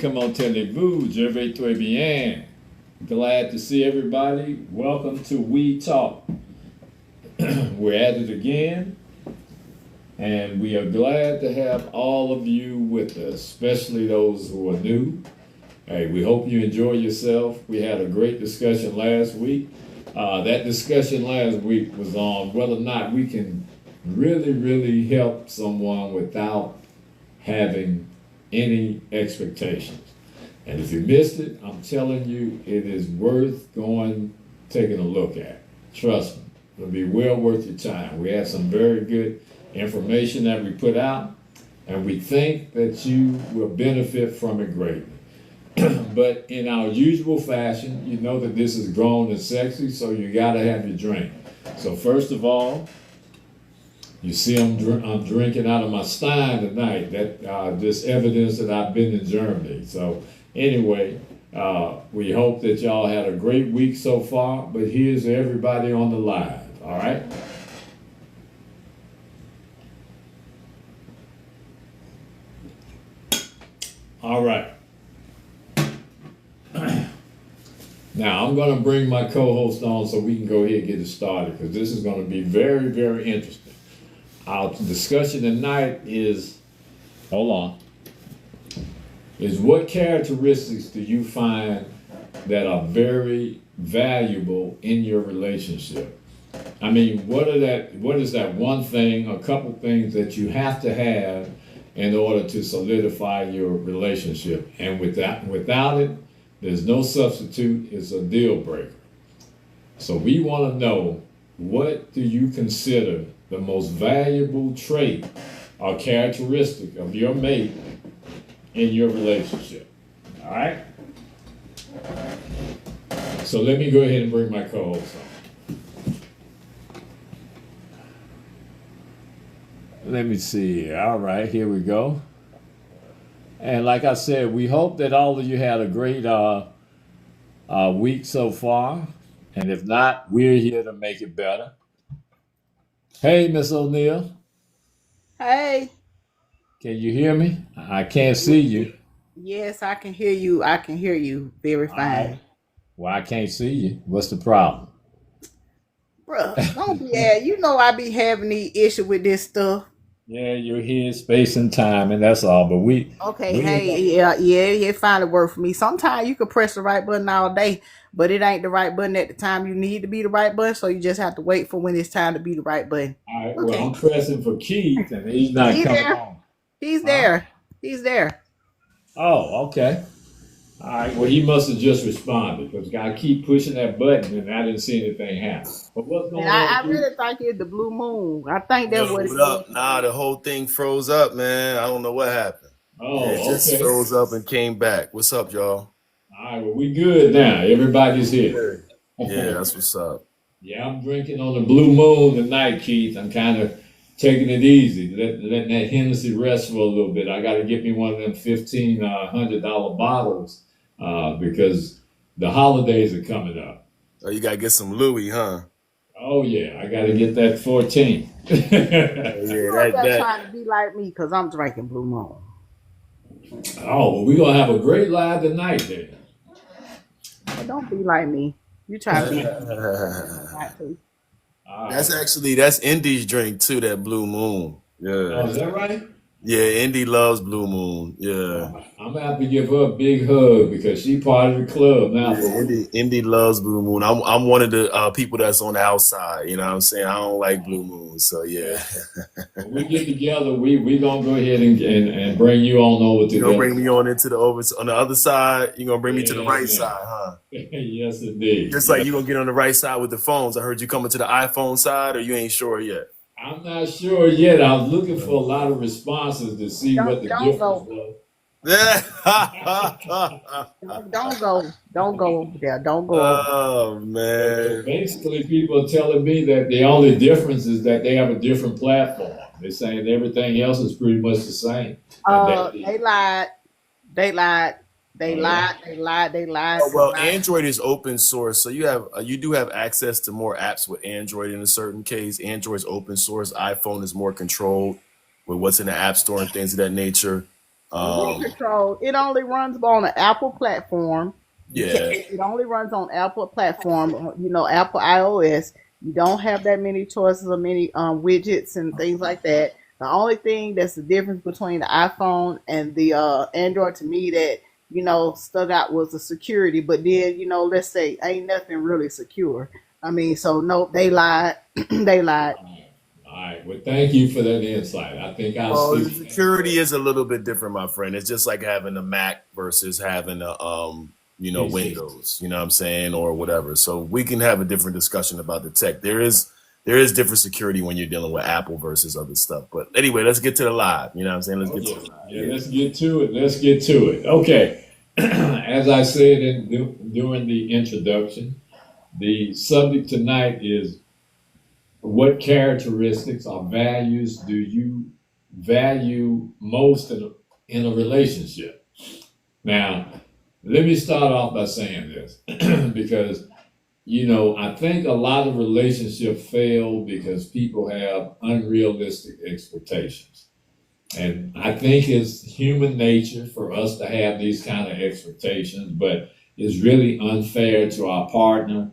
comment allez-vous? Je vais très bien. Glad to see everybody. Welcome to We Talk. We're at it again, and we are glad to have all of you with us, especially those who are new. Hey, we hope you enjoy yourself. We had a great discussion last week. That discussion last week was on whether or not we can really help someone without having any expectations. And if you missed it, I'm telling you, it is worth taking a look at. Trust me, it'll be well worth your time. We have some very good information that we put out, and we think that you will benefit from it greatly. But in our usual fashion, you know that this is grown and sexy, so you gotta have your drink. So first of all, you see I'm drinking out of my Stein tonight. That just evidence that I've been in Germany. So anyway, we hope that y'all had a great week so far, but here's everybody on the live, all right? All right. Now, I'm going to bring my co-host on so we can go ahead and get it started, because this is going to be very interesting. Our discussion tonight is, is what characteristics do you find that are very valuable in your relationship? I mean, what is that one thing, a couple things that you have to have in order to solidify your relationship? And without it, there's no substitute. It's a deal breaker. So we want to know, what do you consider the most valuable trait or characteristic of your mate in your relationship? All right? So let me go ahead and bring my co-host on. Let me see. All right, here we go. And like I said, we hope that all of you had a great week so far. And if not, we're here to make it better. Hey, Miss O'Neill, Hey, can you hear me? I can't see you. yes, I can hear you. I can hear you very All right. fine. Well, I can't see you. What's the problem? Bruh, don't be ad. You know I be having the issue with this stuff. Yeah, you're here, space and time, and that's all. But Okay, we hey, it finally worked for me. Sometimes you can press the right button all day, but it ain't the right button at the time you need to be the right button, so you just have to wait for when it's time to be the right button. all right. Well, I'm Okay. pressing for Keith, and he's not He's coming there. on. He's Huh? there. He's there. Oh, okay. All right. Well, he must have just responded because I keep pushing that button, and I didn't see anything happen. But what's And going on, I Keith? really think it's the blue moon. I think that's Yo, what it what is. up? Nah, the whole thing froze up, man. I don't know what happened. Yeah, it Oh, just okay. froze up and came back. What's up, y'all? All right. Well, we good now. Everybody's here. Good. Yeah, that's what's up. Yeah, I'm drinking on the blue moon tonight, Keith. I'm kind of taking it easy, letting that Hennessy rest for a little bit. I got to get me one of them $1,500 bottles because the holidays are coming up. Oh, you gotta get some Louis, huh? Oh yeah, I got to get that 14. Yeah, You up there that. trying to be like me because I'm drinking blue moon. Oh, well, we're gonna have a great live tonight, then. But don't be like me. You try to be like me. All right. That's Indy's drink too. That Blue Moon. Oh, Yeah, is that right? yeah. Indy loves Blue Moon. Yeah. I'm gonna have to give her a big hug because she part of the club now. Yeah, Indy loves Blue Moon. I'm one of the people that's on the outside. You know what I'm saying? I don't like Blue Moon, so yeah. When we get together, we gonna go ahead and bring you on over to You gonna the other bring me on into the over on the other side. You gonna bring me to the Yes, right ma'am. side, huh? Yes, indeed. Just like Yes. you gonna get on the right side with the phones. I heard you coming to the iPhone side, or you ain't sure yet. I'm not sure yet. I was looking for a lot of responses to see what the Don't difference go. was. Don't go. Don't go over there. Don't go over there. Oh So man. basically, people are telling me that the only difference is that they have a different platform. They're saying everything else is pretty much the same. And that They lied. They lied. They oh yeah. lied. They lied. They lied. Oh, Cause well, I Android is open source, so you do have access to more apps with Android. In a certain case, Android's open source. iPhone is more controlled with what's in the App Store and things of that nature. Remote Um, control. It only runs on an Apple platform. You can. yeah, It only runs on Apple platform. Apple iOS. You don't have that many choices or many widgets and things like that. The only thing that's the difference between the iPhone and the Android to me that stuck out was the security. But then let's say ain't nothing really secure. I mean, so no, they lied. They lied. All right. Well, thank you for that insight. I think I'll well, the stick with that security first. is a little bit different, my friend. It's just like having a Mac versus having a PC. Windows. You know what I'm saying, or whatever. So we can have a different discussion about the tech. There is different security when you're dealing with Apple versus other stuff. But anyway, let's get to the live. You know what I'm saying? Let's Oh get yeah, to the live. yeah. Yeah. Let's get to it. Let's get to it. Okay. As I said during the introduction, the subject tonight is what characteristics or values do you value most in a relationship? Now, let me start off by saying this because I think a lot of relationships fail because people have unrealistic expectations. And I think it's human nature for us to have these kind of expectations, but it's really unfair to our partner,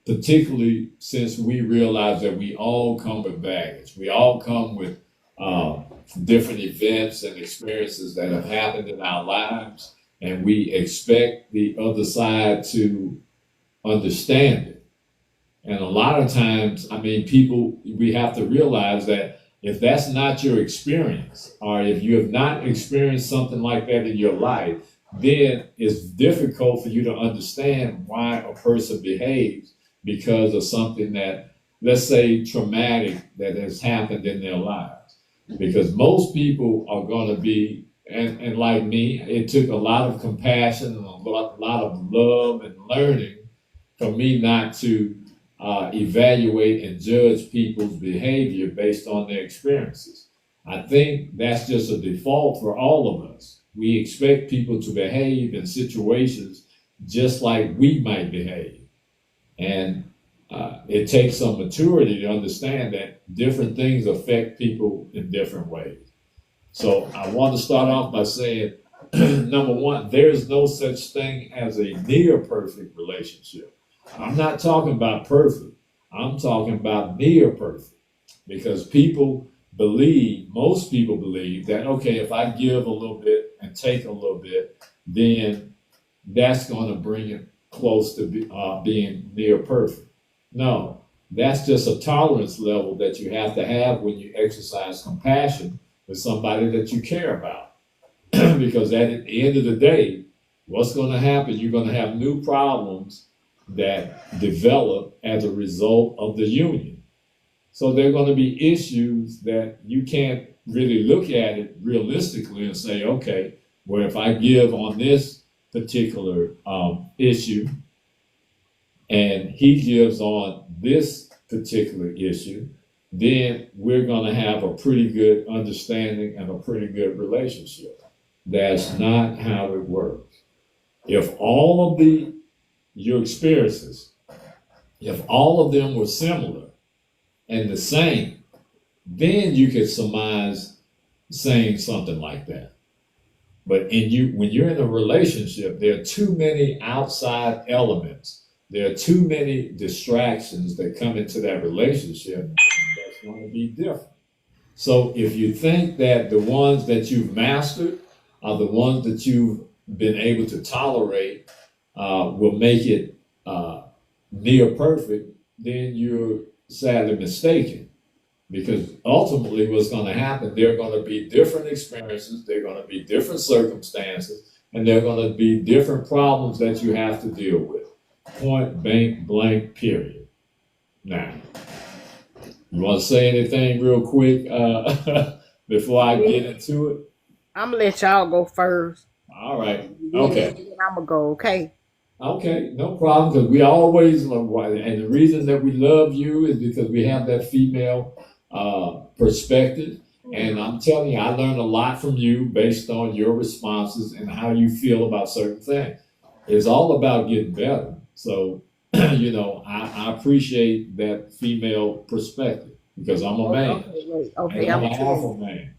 particularly since we realize that we all come with baggage. We all come with uh, different events and experiences that have happened in our lives, and we expect the other side to understand it. And a lot of times, I mean, we have to realize that if that's not your experience, or if you have not experienced something like that in your life, then it's difficult for you to understand why a person behaves because of something that, let's say, traumatic that has happened in their lives. Because most people are going to be, and like me, it took a lot of compassion and a lot of love and learning for me not to evaluate and judge people's behavior based on their experiences. I think that's just a default for all of us. We expect people to behave in situations just like we might behave. And it takes some maturity to understand that different things affect people in different ways. So I want to start off by saying, number one, there's no such thing as a near perfect relationship. I'm not talking about perfect. I'm talking about near perfect because most people believe that, okay, if I give a little bit and take a little bit, then that's going to bring it close to being near perfect. No, that's just a tolerance level that you have to have when you exercise compassion with somebody that you care about. Because at the end of the day, what's going to happen? You're going to have new problems that develop as a result of the union. So there are going to be issues that you can't really look at it realistically and say, okay, well, if I give on this particular issue and he gives on this particular issue, then we're going to have a pretty good understanding and a pretty good relationship. That's not how it works. If all of your experiences, if all of them were similar and the same, then you could surmise saying something like that. But when you're in a relationship, there are too many outside elements. There are too many distractions that come into that relationship that's going to be different. So if you think that the ones that you've mastered are the ones that you've been able to tolerate will make it near perfect, then you're sadly mistaken. Because ultimately, what's going to happen, there are going to be different experiences, there are going to be different circumstances, and there are going to be different problems that you have to deal with. Point blank, period. Now, you want to say anything real quick before I get into it? I'm gonna let y'all go first. All right. Then Okay. I'm gonna go. Okay. Okay, no problem. Because we always, and the reason that we love you is because we have that female perspective. And I'm telling you, I learned a lot from you based on your responses and how you feel about certain things. It's all about getting better. So, I appreciate that female perspective because I'm a man Okay. Wait. and Okay. I'm I'm an gonna tell alpha you. man.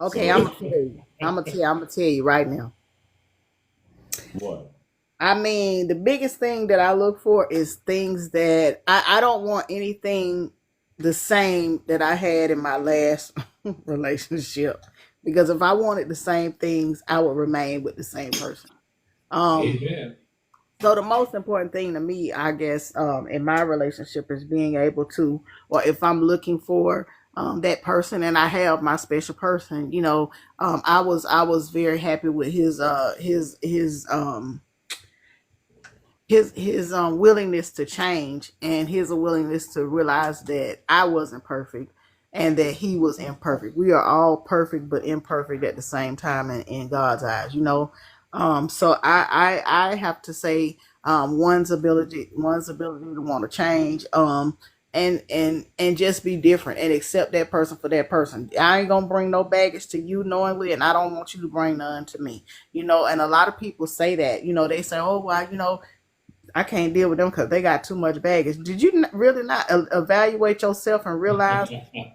Okay. I'm So, gonna tell you. I'm gonna tell you right now. What? I mean, the biggest thing that I look for is things that I don't want anything the same that I had in my last relationship. Because if I wanted the same things, I would remain with the same person. Um, Amen. so the most important thing to me, I guess, in my relationship is being able to, or if I'm looking for that person and I have my special person, I was very happy with his willingness to change and his willingness to realize that I wasn't perfect and that he was imperfect. We are all perfect but imperfect at the same time in God's eyes, so I have to say one's ability to want to change, and just be different and accept that person for that person. I ain't gonna bring no baggage to you knowingly, and I don't want you to bring none to me. And a lot of people say that. They say, oh well, I can't deal with them because they got too much baggage. Did you really not evaluate yourself and realize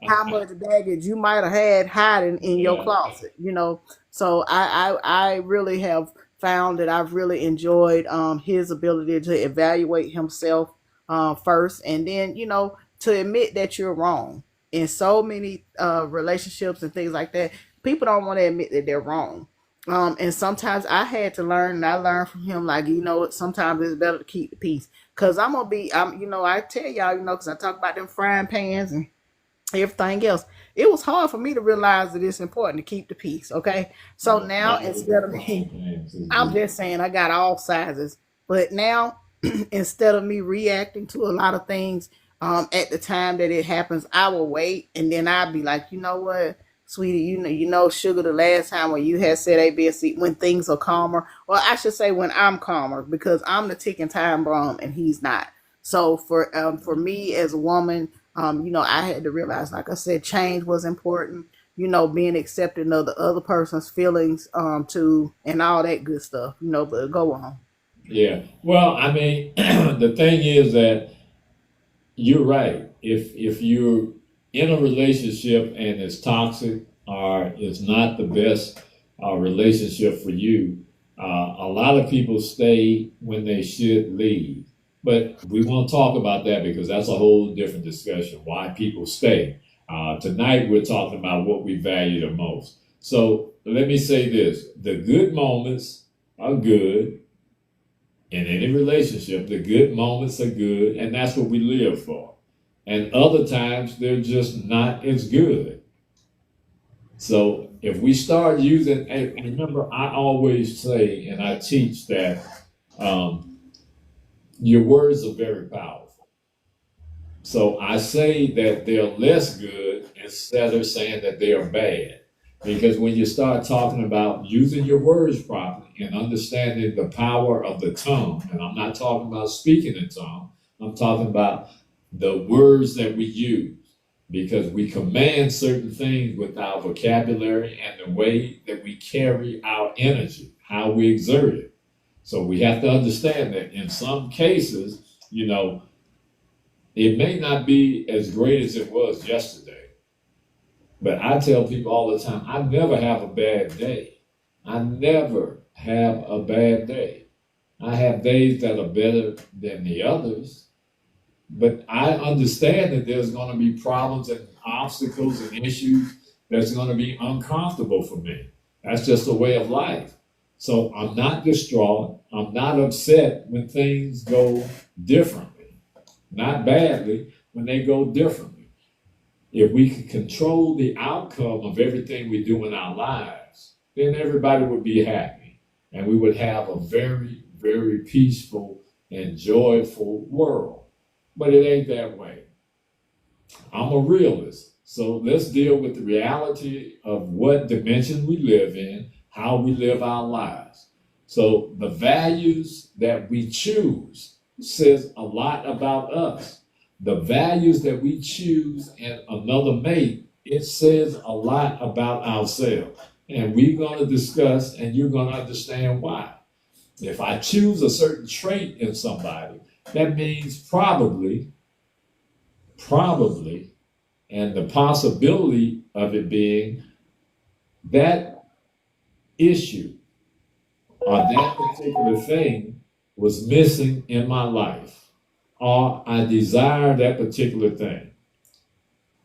how much baggage you might have had hiding in your Yeah. closet? So I really have found that I've really enjoyed his ability to evaluate himself first, and then to admit that you're wrong. In so many relationships and things like that, people don't want to admit that they're wrong. And sometimes I had to learn, and I learned from him, like, sometimes it's better to keep the peace. Cause I tell y'all, cause I talk about them frying pans and everything else. It was hard for me to realize that it's important to keep the peace. Okay. So now instead of me, I'm just saying I got all sizes, but now instead of me reacting to a lot of things, at the time that it happens, I will wait and then I'll be like, you know what, sweetie, sugar, the last time when you had said A, B, and C, when things are calmer, or I should say when I'm calmer, because I'm the ticking time bomb and he's not. So for me as a woman, I had to realize, like I said, change was important. Being accepting of the other person's feelings, too, and all that good stuff. But go on. Yeah. Well, I mean, the thing is that you're right. If you're in a relationship and it's toxic or it's not the best relationship for you, a lot of people stay when they should leave. But we won't talk about that because that's a whole different discussion. Why people stay. Tonight we're talking about what we value the most. So let me say this: the good moments are good in any relationship. The good moments are good, and that's what we live for. And other times they're just not as good. So if we start using, and remember, I always say and I teach that um, your words are very powerful. So I say that they're less good instead of saying that they are bad. Because when you start talking about using your words properly and understanding the power of the tongue, and I'm not talking about speaking in tongue, I'm talking about the words that we use, because we command certain things with our vocabulary and the way that we carry our energy, how we exert it. So we have to understand that in some cases, it may not be as great as it was yesterday. But I tell people all the time, I never have a bad day. I never have a bad day. I have days that are better than the others, but I understand that there's going to be problems and obstacles and issues that's going to be uncomfortable for me. That's just a way of life. So I'm not distraught. I'm not upset when things go differently. Not badly, when they go differently. If we could control the outcome of everything we do in our lives, then everybody would be happy. And we would have a very, very peaceful and joyful world. But it ain't that way. I'm a realist. So let's deal with the reality of what dimension we live in, how we live our lives. So the values that we choose says a lot about us. The values that we choose in another mate, it says a lot about ourselves. And we're going to discuss, and you're going to understand why. If I choose a certain trait in somebody, that means probably, and the possibility of it being that issue or that particular thing was missing in my life, or I desire that particular thing.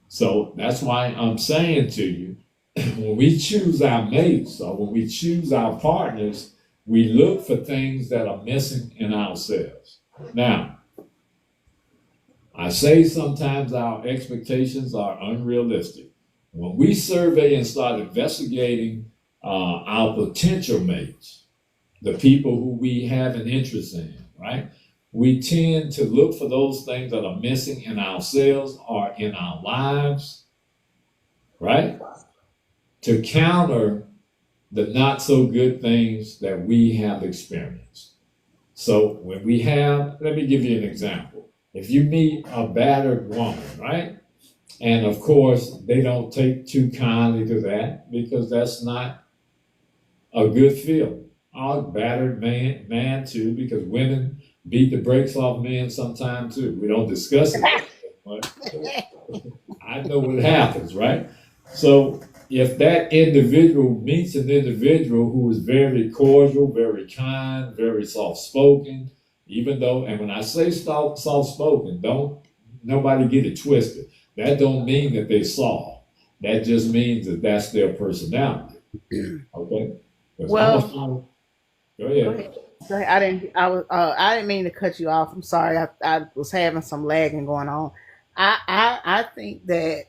So that's why I'm saying to you, when we choose our mates or when we choose our partners, we look for things that are missing in ourselves. Now, I say sometimes our expectations are unrealistic. When we survey and start investigating our potential mates, the people who we have an interest in, right? We tend to look for those things that are missing in ourselves or in our lives, right? To counter the not so good things that we have experienced. So when we have, let me give you an example. If you meet a battered woman, right? And of course, they don't take too kindly to that because that's not a good feeling. Or battered man too, because women beat the brakes off men sometimes too. We don't discuss it, but I know what happens, right? So if that individual meets an individual who is very cordial, very kind, very soft spoken, even though, and when I say soft spoken, don't nobody get it twisted. That don't mean that they soft. That just means that that's their personality. Okay. Well, Go go ahead. ahead. Go ahead. I didn't mean to cut you off. I'm sorry. I was having some lagging going on. I think that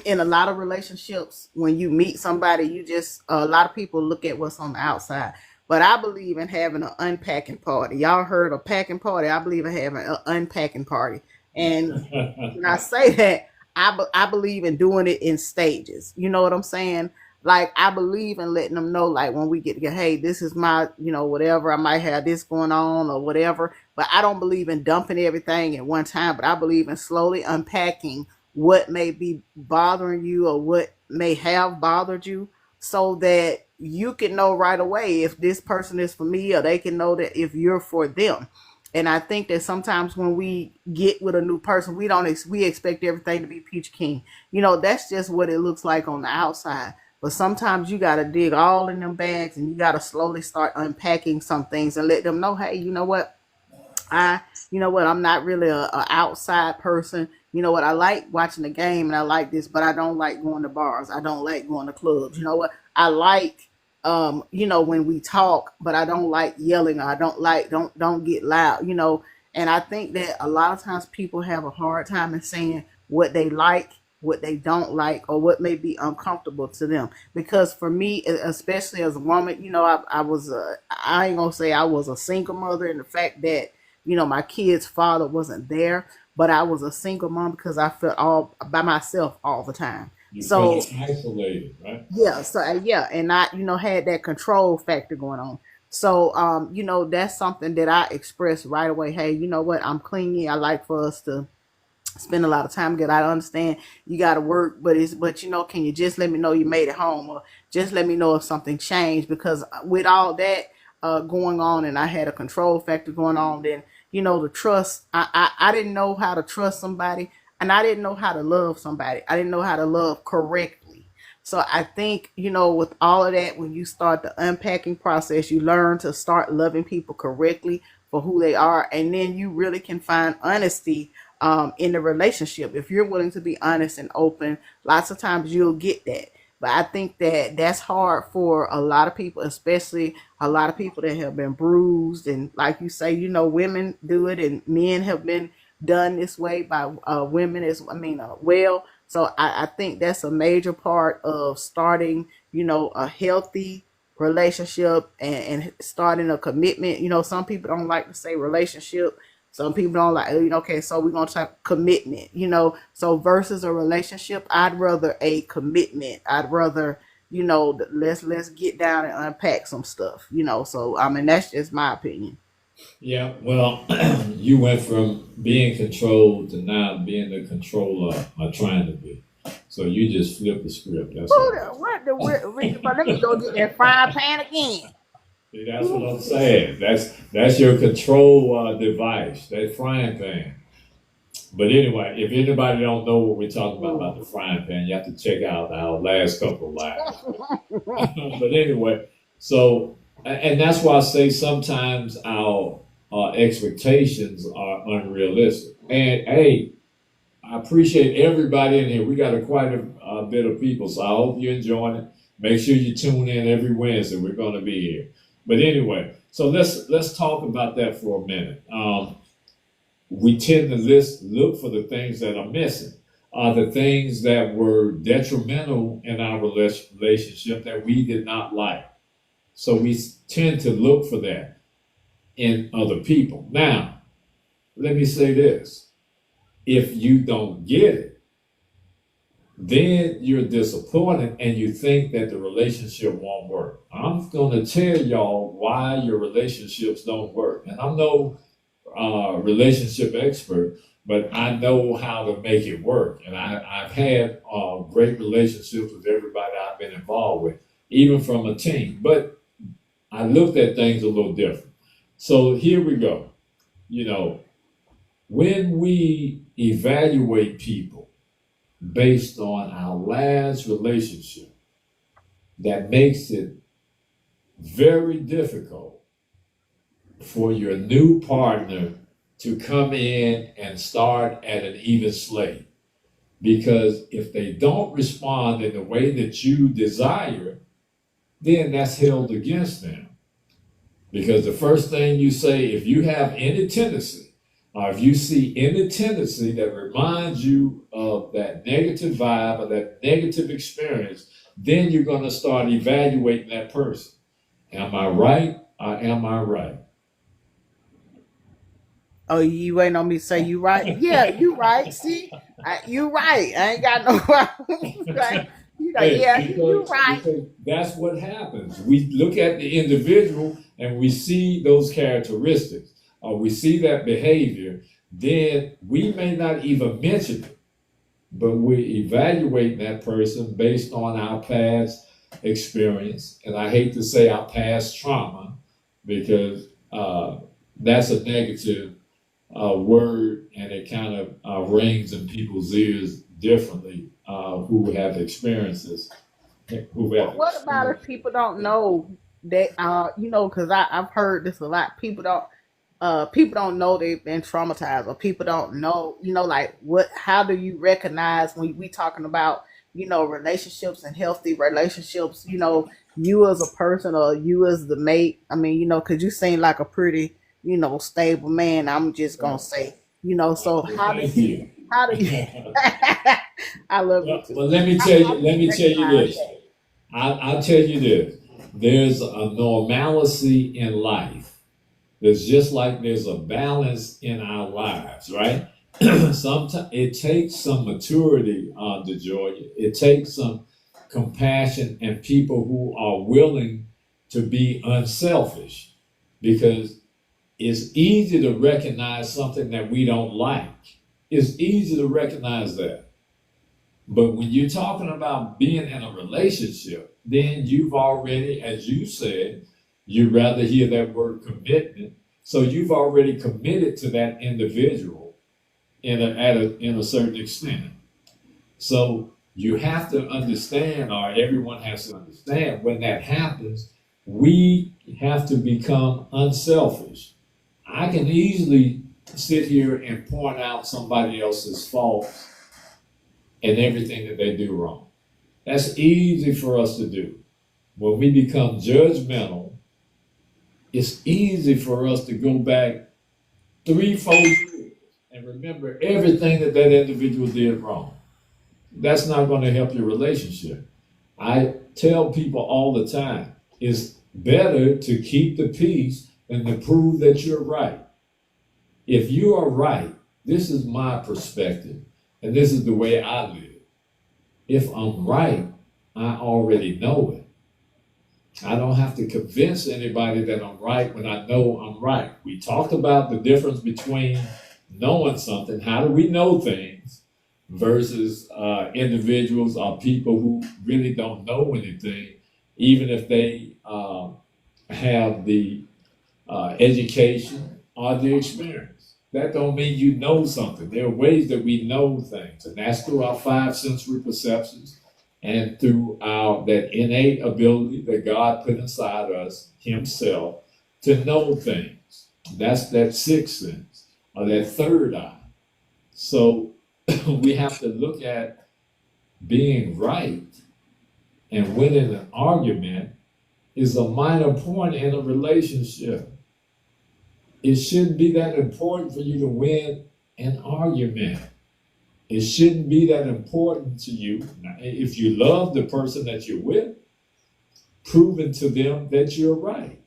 in a lot of relationships, when you meet somebody, you just a lot of people look at what's on the outside. But I believe in having an unpacking party. Y'all heard of packing party? I believe in having an unpacking party. And when I say that, I believe in doing it in stages. You know what I'm saying? Like I believe in letting them know, like when we get together, hey, this is my, whatever. I might have this going on or whatever. But I don't believe in dumping everything at one time. But I believe in slowly unpacking what may be bothering you or what may have bothered you, so that you can know right away if this person is for me, or they can know that if you're for them. And I think that sometimes when we get with a new person, we expect everything to be peach king. That's just what it looks like on the outside. But sometimes you got to dig all in them bags, and you got to slowly start unpacking some things and let them know, hey, you know what? I'm not really a outside person. You know what? I like watching the game and I like this, but I don't like going to bars. I don't like going to clubs. You know what? I like, when we talk, but I don't like yelling. Or I don't get loud. And I think that a lot of times people have a hard time in saying what they like, what they don't like, or what may be uncomfortable to them. Because for me, especially as a woman, I ain't gonna say I was a single mother, and the fact that my kid's father wasn't there, but I was a single mom because I felt all by myself all the time. You So felt isolated, right? yeah, and I had that control factor going on. So that's something that I expressed right away. Hey, you know what? I'm clingy. I like for us to spend a lot of time together. I understand you got to work, but can you just let me know you made it home, or just let me know if something changed? Because with all that going on, and I had a control factor going on, then the trust. I didn't know how to trust somebody, and I didn't know how to love somebody. I didn't know how to love correctly. So I think with all of that, when you start the unpacking process, you learn to start loving people correctly for who they are, and then you really can find honesty in the relationship. If you're willing to be honest and open, lots of times you'll get that. But I think that that's hard for a lot of people, especially a lot of people that have been bruised. And like you say, women do it, and men have been done this way by women well. So I think that's a major part of starting, a healthy relationship, and starting a commitment. Some people don't like to say relationship. Some people don't like, okay, so we're going to talk commitment, So versus a relationship, I'd rather a commitment. I'd rather, let's get down and unpack some stuff, So, that's just my opinion. Yeah, well, you went from being controlled to now being the controller or trying to be. So you just flipped the script. That's all. But let me go get that frying pan again. See, that's what I'm saying. That's your control device, that frying pan. But anyway, if anybody don't know what we're talking about the frying pan, you have to check out our last couple of lives. But anyway, So, and that's why I say sometimes our expectations are unrealistic. And hey, I appreciate everybody in here. We got quite a bit of people, so I hope you're enjoying it. Make sure you tune in every Wednesday. We're going to be here. But anyway, so let's talk about that for a minute. We tend to look for the things that are missing, the things that were detrimental in our relationship that we did not like. So we tend to look for that in other people. Now, let me say this. If you don't get it, then you're disappointed and you think that the relationship won't work. I'm going to tell y'all why your relationships don't work. And I'm no relationship expert, but I know how to make it work. And I've had great relationships with everybody I've been involved with, even from a team. But I looked at things a little different. So here we go. You know, when we evaluate people based on our last relationship, that makes it very difficult for your new partner to come in and start at an even slate. Because if they don't respond in the way that you desire, then that's held against them. Because the first thing you say, if you have any tendency, or if you see any tendency that reminds you of that negative vibe or that negative experience, then you're going to start evaluating that person. Am I right or am I right? Oh, you waiting on me to say you right? Yeah, you right. See, you right. I ain't got no problem. Right? You know, yeah, you right. Because that's what happens. We look at the individual and we see those characteristics, or we see that behavior, then we may not even mention it, but we're evaluating that person based on our past experience. And I hate to say our past trauma, because that's a negative word, and it kind of rings in people's ears differently who have experiences. What about if people don't know that? You know, because I've heard this a lot. People don't know they've been traumatized, or people don't know. You know, like what? How do you recognize when we talking about, you know, relationships and healthy relationships? You know, you as a person or you as the mate. I mean, you know, because you seem like a pretty, you know, stable man. I'm just gonna say, you know. So how do you? How do you? I love you too. Well, let me tell you. Let me tell you this. I'll tell you this. There's a normalcy in life. There's just like there's a balance in our lives, right? Sometimes it takes some maturity, DeJoy. It takes some compassion and people who are willing to be unselfish, because it's easy to recognize something that we don't like. It's easy to recognize that. But when you're talking about being in a relationship, then you've already, as you said, you'd rather hear that word commitment. So you've already committed to that individual in a certain extent. So you have to understand, or everyone has to understand, when that happens, we have to become unselfish. I can easily sit here and point out somebody else's faults and everything that they do wrong. That's easy for us to do. When we become judgmental, it's easy for us to go back 3-4 years and remember everything that individual did wrong. That's not going to help your relationship. I tell people all the time, it's better to keep the peace than to prove that you're right. If you are right, this is my perspective, and this is the way I live. If I'm right, I already know it. I don't have to convince anybody that I'm right when I know I'm right. We talked about the difference between knowing something, how do we know things, versus individuals or people who really don't know anything, even if they have the education or the experience. That don't mean you know something. There are ways that we know things, and that's through our 5 sensory perceptions. and through our that innate ability that God put inside us Himself to know things. That's that sixth sense or that third eye. So we have to look at being right and winning an argument is a minor point in a relationship. It shouldn't be that important for you to win an argument. It shouldn't be that important to you. Now, if you love the person that you're with, proving to them that you're right.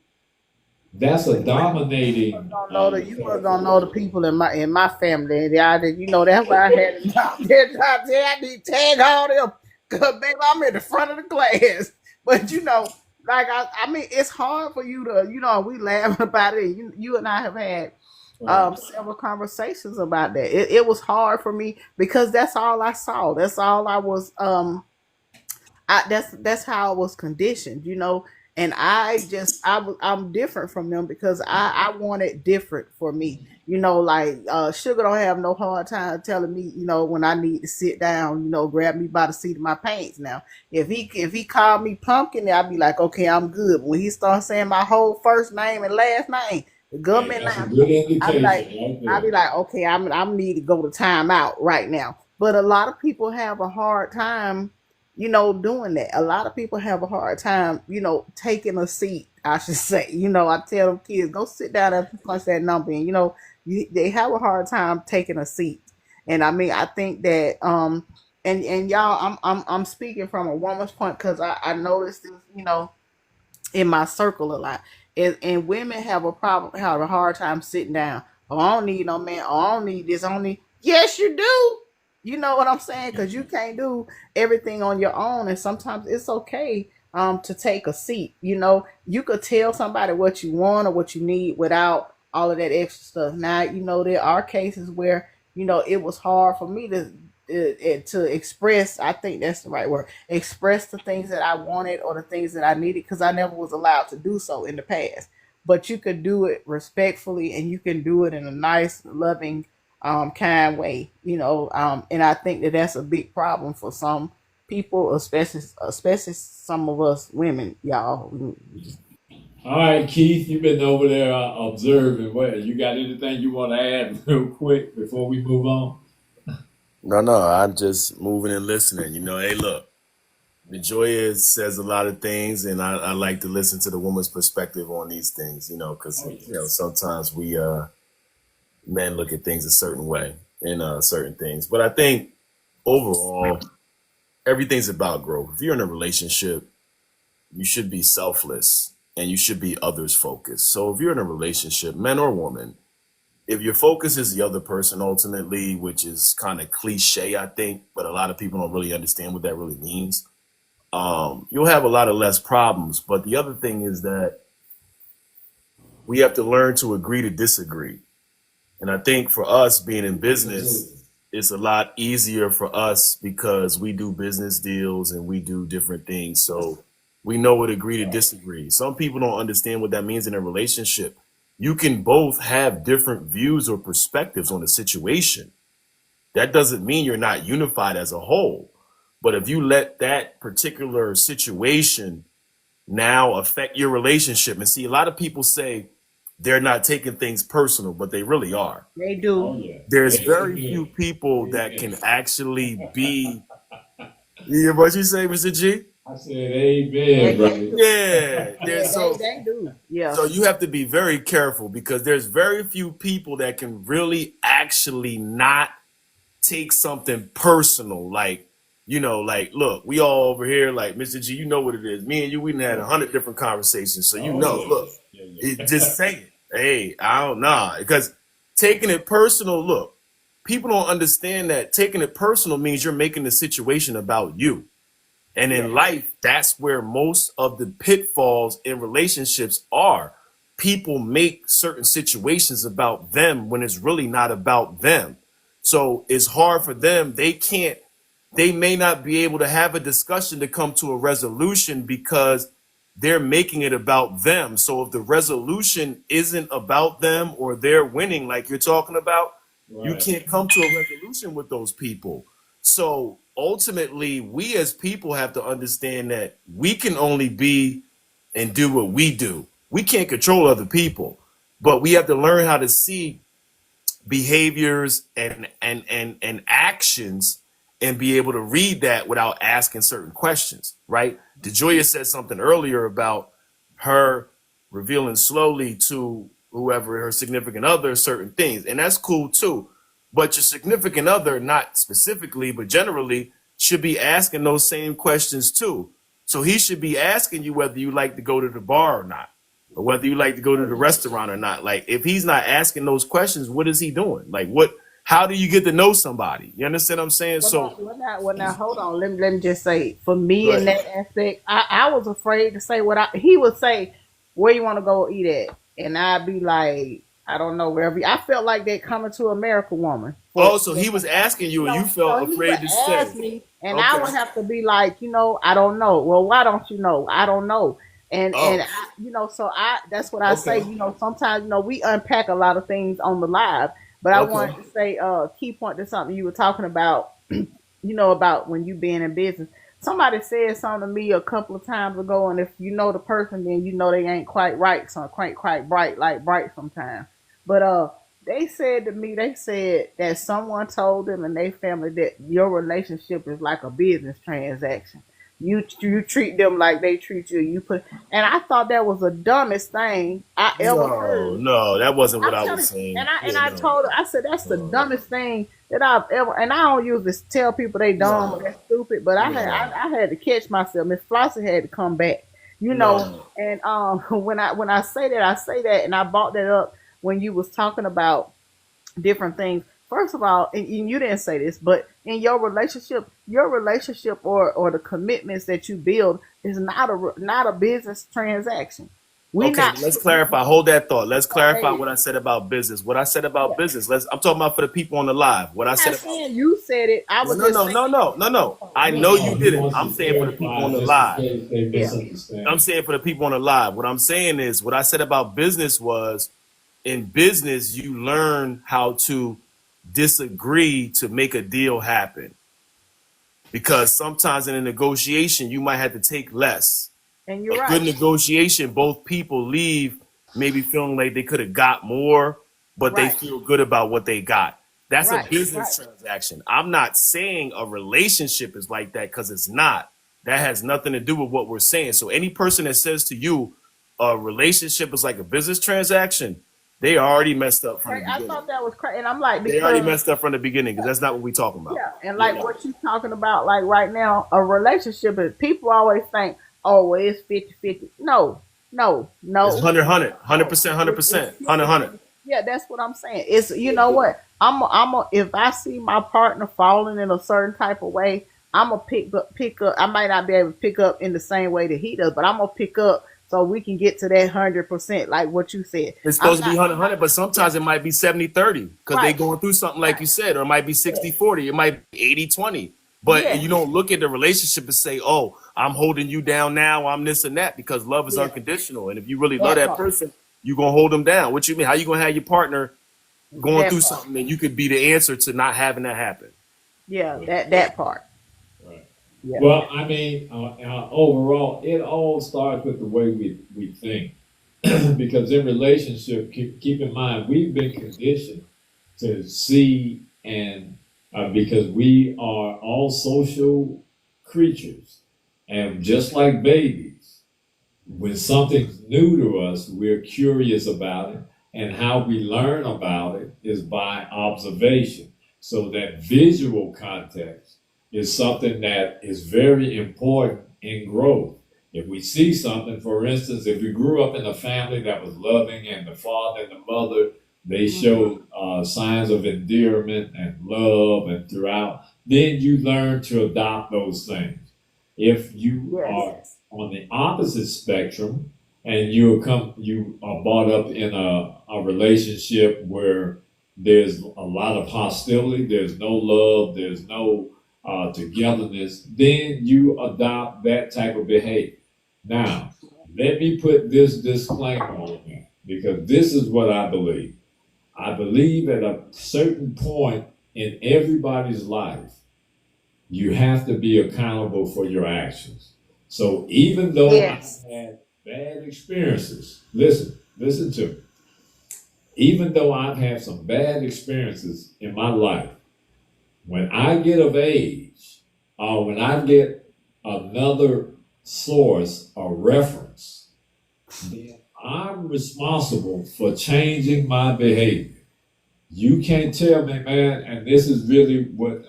That's a dominating. You was gonna know the people in my family. That's why I had to talk. I need to tag all them, cause baby, I'm in the front of the class. But I mean, it's hard for you to, we laughing about it. You and I have had several conversations about that. It was hard for me because that's all I saw. That's all I was. That's how I was conditioned, and I'm different from them because I want it different for me. Like Sugar don't have no hard time telling me, when I need to sit down, grab me by the seat of my pants. Now, if he called me pumpkin, I'd be like, okay, I'm good. But when he starts saying my whole first name and last name, the government line, I'd be like, okay, I'm need to go to timeout right now. But a lot of people have a hard time doing that. A lot of people have a hard time, taking a seat, I should say. I tell them kids, go sit down and punch that number. And, they have a hard time taking a seat. And I mean, I think that, and y'all, I'm speaking from a woman's point because I noticed this, in my circle a lot. And women have a hard time sitting down. Oh, I don't need no man. Oh, I don't need this. I don't need. Yes, you do. You know what I'm saying? Because you can't do everything on your own, and sometimes it's okay to take a seat. You could tell somebody what you want or what you need without all of that extra stuff. Now, there are cases where it was hard for me to express. I think that's the right word. Express the things that I wanted or the things that I needed because I never was allowed to do so in the past. But you could do it respectfully, and you can do it in a nice, loving, kind way, and I think that that's a big problem for some people, especially some of us women, y'all. All right, Keith, you've been over there observing. What you got? Anything you want to add real quick before we move on? No, I'm just moving and listening. Hey, look, Joya says a lot of things, and I like to listen to the woman's perspective on these things, because sometimes we men look at things a certain way in certain things. But I think overall, everything's about growth. If you're in a relationship, you should be selfless and you should be others focused. So if you're in a relationship, man or woman, if your focus is the other person ultimately, which is kind of cliche, I think, but a lot of people don't really understand what that really means, you'll have a lot of less problems. But the other thing is that we have to learn to agree to disagree. And I think for us being in business, it's a lot easier for us because we do business deals and we do different things. So we know what agree to disagree. Some people don't understand what that means in a relationship. You can both have different views or perspectives on a situation. That doesn't mean you're not unified as a whole. But if you let that particular situation now affect your relationship, and see, a lot of people say, they're not taking things personal, but they really are. They do. Oh, yeah. There's very few people that can actually be. Yeah, what you say, Mr. G? I said, amen, brother. Yeah. They do. Yeah. So you have to be very careful because there's very few people that can really actually not take something personal. Like, look, we all over here, like Mr. G, you know what it is. Me and you, we had 100 different conversations. So look. Just say it. Hey, I don't know. Because taking it personal, look, people don't understand that taking it personal means you're making the situation about you. And in life, that's where most of the pitfalls in relationships are. People make certain situations about them when it's really not about them. So it's hard for them. They may not be able to have a discussion to come to a resolution because they're making it about them. So if the resolution isn't about them or they're winning, like you're talking about, you can't come to a resolution with those people. So ultimately, we as people have to understand that we can only be and do what we do. We can't control other people, but we have to learn how to see behaviors and actions and be able to read that without asking certain questions, right? DeJoya said something earlier about her revealing slowly to whoever her significant other certain things, and that's cool too. But your significant other, not specifically but generally, should be asking those same questions too. So he should be asking you whether you like to go to the bar or not, or whether you like to go to the restaurant or not. Like, if he's not asking those questions, what is he doing? Like, what? How do you get to know somebody? You understand what I'm saying? So, Well, now, hold on. Let me just say, for me in right. that aspect, I was afraid to say what he would say, where you want to go eat at? And I'd be like, I don't know, wherever. I felt like that Coming to America woman. Oh, so he was asking you, and you felt So he afraid would to ask say. me, and I would Okay. have to be like, I don't know. Well, why don't you know? I don't know. And Oh, I, so that's what I say. okay. Sometimes we unpack a lot of things on the live, but I Okay. wanted to say key point to something you were talking about. About when you being in business. Somebody said something to me a couple of times ago, and if you know the person, then you know they ain't quite right, so quite bright, like bright sometimes. But they said to me, they said that someone told them and their family that your relationship is like a business transaction. You treat them like they treat you. And I thought that was the dumbest thing I ever No, heard. no, that wasn't what I'm I telling was you, and saying. I and Yeah, I no, told her, I said that's the no, dumbest thing that I've ever. And I don't usually tell people they dumb or no, they're stupid, but no, I had to catch myself. Miss Flossie had to come back, no. And when I say that, I say that, and I brought that up when you was talking about different things. First of all, and you didn't say this, but in your relationship or the commitments that you build is not a business transaction. We Okay, not let's clarify. Hold that thought. Let's clarify okay. what I said about business. What I said about Yeah. business. I'm talking about for the people on the live. What I I'm said not about. saying you said it. I No, was no, just no, saying. no, no, no, no. I Yeah, know you No, he didn't. wants I'm to saying for the people clarify on the just in live. case they yeah, I'm misunderstand. saying for the people on the live. What I'm saying is what I said about business was in business you learn how to disagree to make a deal happen. Because sometimes in a negotiation you might have to take less. and you're A good right. negotiation, both people leave maybe feeling like they could have got more, but they Right, feel good about what they got. That's a right, business right. transaction. I'm not saying a relationship is like that because it's not. That has nothing to do with what we're saying. So any person that says to you a relationship is like a business transaction, they already messed up from the I beginning. thought that was crazy, and I'm like, They already because messed up from the beginning because that's not what we're talking about. yeah, and You like know, what you talking about, like right now, a relationship is people always think, oh, well, it's 50-50. No, no, it's no, no. 100%, It's 100%, 100, 50. Yeah, that's what I'm saying. It's you know what if I see my partner falling in a certain type of way, I'm gonna pick up. I might not be able to pick up in the same way that he does, but I'm gonna pick up so we can get to that 100%, like what you said. It's I'm supposed to be not. 100, but Yeah, sometimes it might be 70-30 because they right, going through something like right. you said, or it might be Yeah, 60-40. It might be 80-20. But yeah, you don't look at the relationship and say, oh, I'm holding you down now, I'm this and that, because love is yeah. unconditional. And if you really love That that part. person, you're going to hold them down. What you mean? How you going to have your partner going That through part. something and you could be the answer to not having that happen? Yeah, Right, that part. right. Yeah. Well, I mean, overall, it all starts with the way we think. Because in relationship, keep in mind, we've been conditioned to see and because we are all social creatures, and just like babies, when something's new to us, we're curious about it, and how we learn about it is by observation. So that visual context is something that is very important in growth. If we see something, for instance, if we grew up in a family that was loving and the father and the mother, they Hmm. showed signs of endearment and love and throughout, then you learn to adopt those things. If you Yes. are on the opposite spectrum and you are brought up in a relationship where there's a lot of hostility, there's no love, there's no togetherness, then you adopt that type of behavior. Now, let me put this disclaimer on that because this is what I believe. I believe at a certain point in everybody's life, you have to be accountable for your actions. So even though I've Yes. had bad experiences, listen to me. Even though I've had some bad experiences in my life, when I get of age, or when I get another source or reference, then I'm responsible for changing my behavior. You can't tell me, man, and this is really what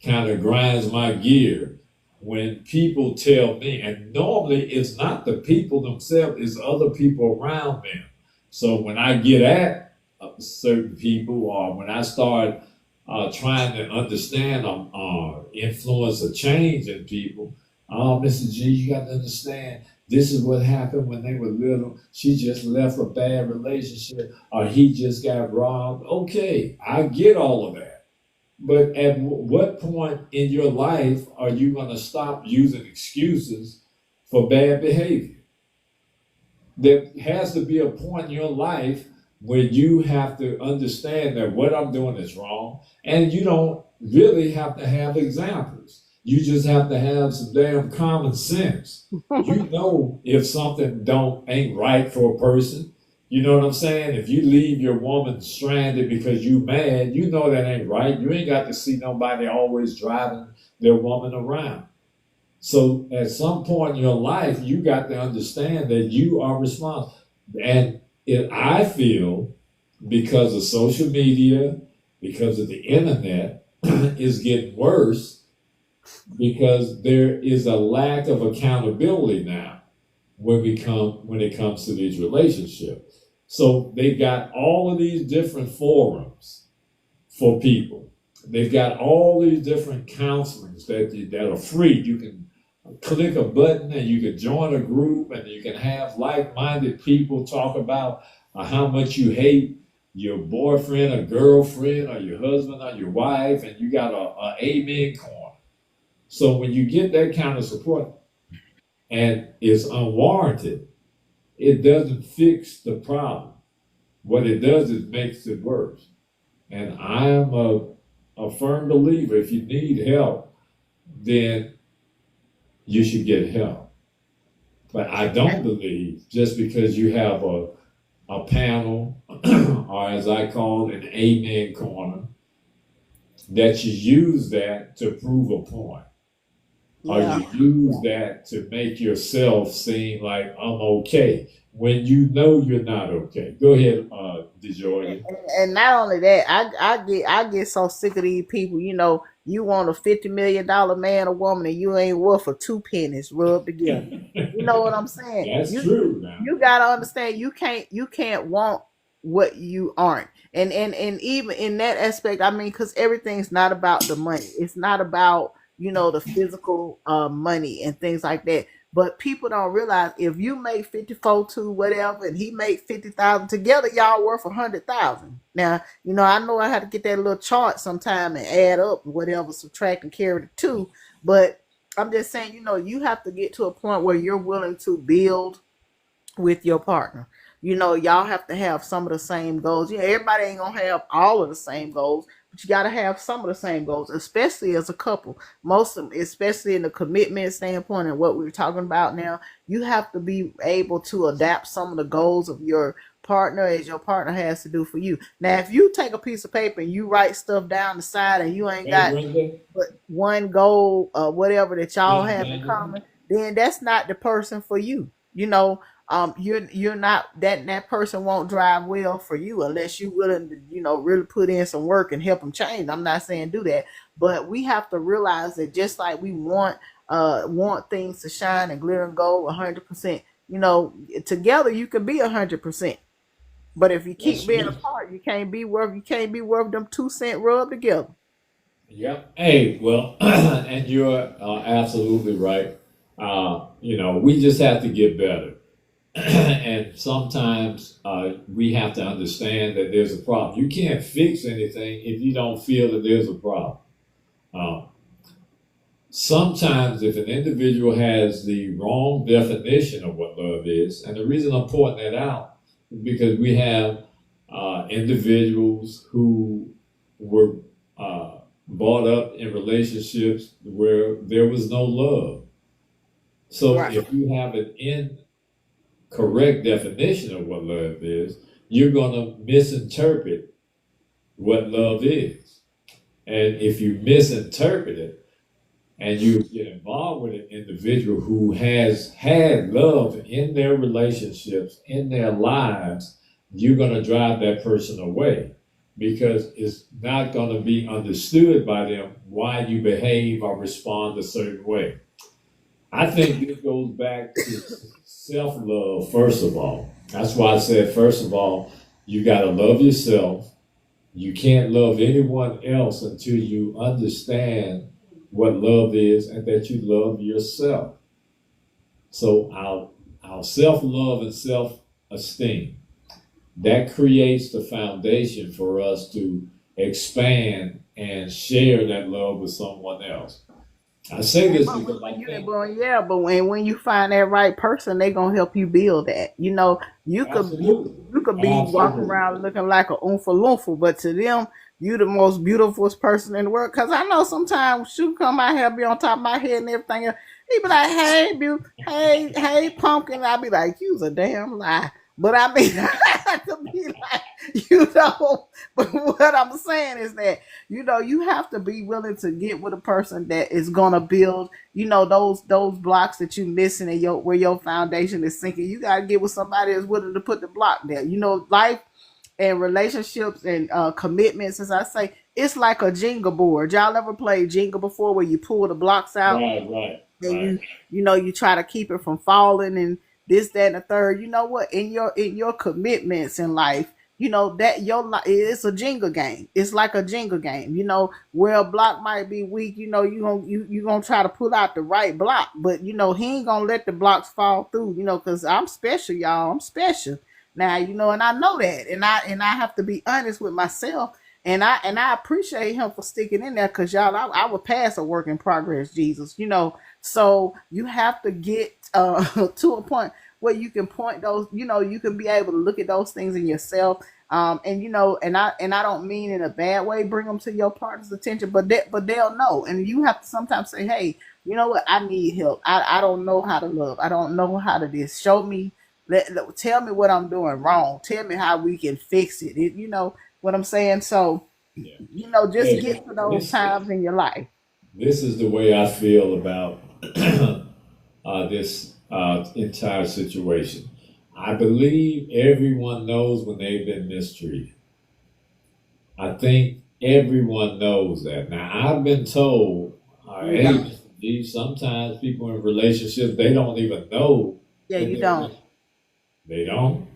kind of grinds my gear when people tell me, and normally it's not the people themselves, it's other people around them. So when I get at certain people, or when I start trying to understand influence a change in people, oh, Mr. G, you got to understand. This is what happened when they were little. She just left a bad relationship, or he just got robbed. Okay, I get all of that. But at what point in your life are you going to stop using excuses for bad behavior? There has to be a point in your life where you have to understand that what I'm doing is wrong, and you don't really have to have examples. You just have to have some damn common sense. You know if something don't ain't right for a person. You know what I'm saying? If you leave your woman stranded because you mad, you know that ain't right. You ain't got to see nobody always driving their woman around. So at some point in your life, you got to understand that you are responsible. And I feel because of social media, because of the internet, is getting worse because there is a lack of accountability now when it comes to these relationships. So they've got all of these different forums for people. They've got all these different counselings that are free. You can click a button and you can join a group and you can have like-minded people talk about how much you hate your boyfriend or girlfriend or your husband or your wife, and you got a amen corner. So when you get that kind of support and it's unwarranted, it doesn't fix the problem. What it does is makes it worse. And I am a firm believer, if you need help, then you should get help. But I don't believe just because you have a panel, or as I call it, an amen corner, that you use that to prove a point. Or Yeah. you use that to make yourself seem like I'm okay when you know you're not okay. Go ahead, DeJoy. And not only that, I get so sick of these people. You know, you want a $50 million man or woman, and you ain't worth a two pennies rubbed together. You know what I'm saying? That's true now. You gotta understand you can't want what you aren't. And even in that aspect, I mean, because everything's not about the money. It's not about, you know, the physical money and things like that. But people don't realize if you make 54 to whatever and he made 50,000 together, y'all worth 100,000. Now, you know, I know I had to get that little chart sometime and add up whatever, subtract and carry the two. But I'm just saying, you know, you have to get to a point where you're willing to build with your partner. You know, y'all have to have some of the same goals. Yeah, everybody ain't gonna have all of the same goals, but you gotta have some of the same goals, especially as a couple. Most of them, especially in the commitment standpoint and what we're talking about now, you have to be able to adapt some of the goals of your partner as your partner has to do for you. Now, if you take a piece of paper and you write stuff down the side and you ain't Hey, got Brenda. but one goal or whatever that y'all Miss have in Brenda. common, then that's not the person for you. You know, you're not that person won't drive well for you unless you're willing to, you know, really put in some work and help them change. I'm not saying do that, but we have to realize that just like we want things to shine and glitter and gold 100%, you know, together you can be 100%. But if you keep That's being true. apart, you can't be worth them 2 cent rubbed together. Yep. Hey, well, and you're absolutely right. You know, we just have to get better. And sometimes we have to understand that there's a problem. You can't fix anything if you don't feel that there's a problem. Uh, Sometimes, if an individual has the wrong definition of what love is, and the reason I'm pointing that out is because we have individuals who were brought up in relationships where there was no love. So Right. if you have an incorrect definition of what love is, you're going to misinterpret what love is. And if you misinterpret it, and you get involved with an individual who has had love in their relationships, in their lives, you're going to drive that person away because it's not going to be understood by them why you behave or respond a certain way. I think this goes back to self love, first of all. That's why I said, first of all, you got to love yourself. You can't love anyone else until you understand what love is and that you love yourself. So our self-love and self-esteem, that creates the foundation for us to expand and share that love with someone else. I say this because I think But when you find that right person, they gonna help you build that. You know, absolutely, you could be walking absolutely. around looking like a oompa loompa, but to them, you the most beautiful person in the world. Cause I know sometimes she come out here, be on top of my head and everything. He be like, "Hey, hey, pumpkin." I be like, "You's a damn lie." But I mean, to be like, But what I'm saying is that you have to be willing to get with a person that is gonna build. Those blocks that you missing and where your foundation is sinking. You gotta get with somebody that's willing to put the block there. Life and relationships and commitments, as I say, it's like a Jenga board. Y'all ever played Jenga before, where you pull the blocks out Right, right, and right. you try to keep it from falling and this, that, and the third. You know what? In your commitments in life, that your life, it's a Jenga game. It's like a Jenga game. Where a block might be weak, you gonna try to pull out the right block, but he ain't gonna let the blocks fall through. Because I'm special, y'all. I'm special now. And I know that, and I have to be honest with myself. And I appreciate him for sticking in there, because y'all, I would pass a work in progress, Jesus. So you have to get to a point where you can point those, you can be able to look at those things in yourself. And I don't mean in a bad way, bring them to your partner's attention, but they'll know. And you have to sometimes say, hey, you know what? I need help. I don't know how to love. I don't know how to this. Show me. Tell me what I'm doing wrong. Tell me how we can fix it. You know what I'm saying? So, Yeah. just Hey, get to those this times in your life. this is the way I feel about this entire situation. I believe everyone knows when they've been mistreated. I think everyone knows that. Now, I've been told, You don't. hey, Steve, sometimes people in relationships, they don't even know Yeah, that you don't. they don't.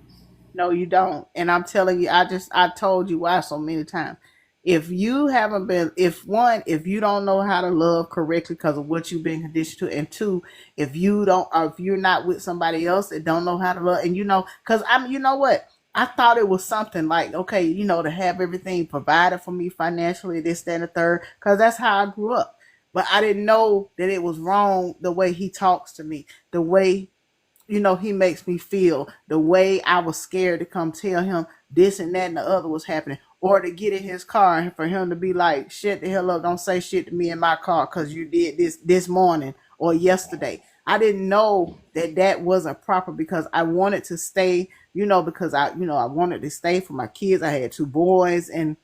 No, you don't. And I'm telling you, I told you why so many times. If you haven't been, if you don't know how to love correctly because of what you've been conditioned to, and two, if you don't, or if you're not with somebody else that don't know how to love, and because you know what? I thought it was something like, okay, to have everything provided for me financially, this, that, and the third, because that's how I grew up. But I didn't know that it was wrong the way he talks to me, the way he makes me feel, the way I was scared to come tell him this and that and the other was happening, or to get in his car and for him to be like, shut the hell up, don't say shit to me in my car because you did this morning or yesterday. I didn't know that wasn't proper, because I wanted to stay, because I wanted to stay for my kids. I had two boys, and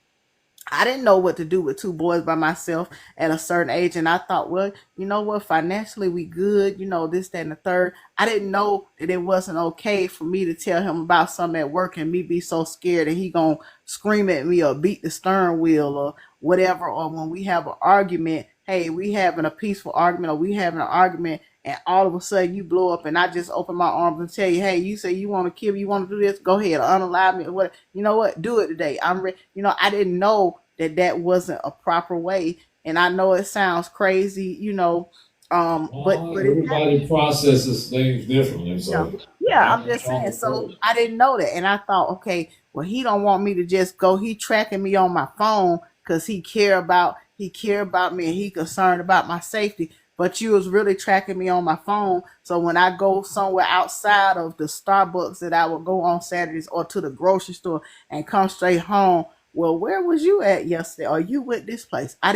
I didn't know what to do with two boys by myself at a certain age. And I thought, well, you know what, financially we good, this, that, and the third. I didn't know that it wasn't okay for me to tell him about something at work and me be so scared that he gonna scream at me or beat the steering wheel or whatever. Or when we have an argument, hey, we having a peaceful argument, or we having an argument, and all of a sudden you blow up, and I just open my arms and tell you, hey, you say you want to kill me, you want to do this, go ahead, unalive me, or what? You know what? Do it today. I'm ready. I didn't know that wasn't a proper way, and I know it sounds crazy, but it happened. Everybody processes things differently, Yeah, so yeah, I'm I'm not just trying saying. to So encourage. I didn't know that, and I thought, okay, well, he don't want me to just go. He tracking me on my phone because he care about me, and he concerned about my safety. But you was really tracking me on my phone. So when I go somewhere outside of the Starbucks that I would go on Saturdays, or to the grocery store and come straight home, well, where was you at yesterday? Or you went this place? I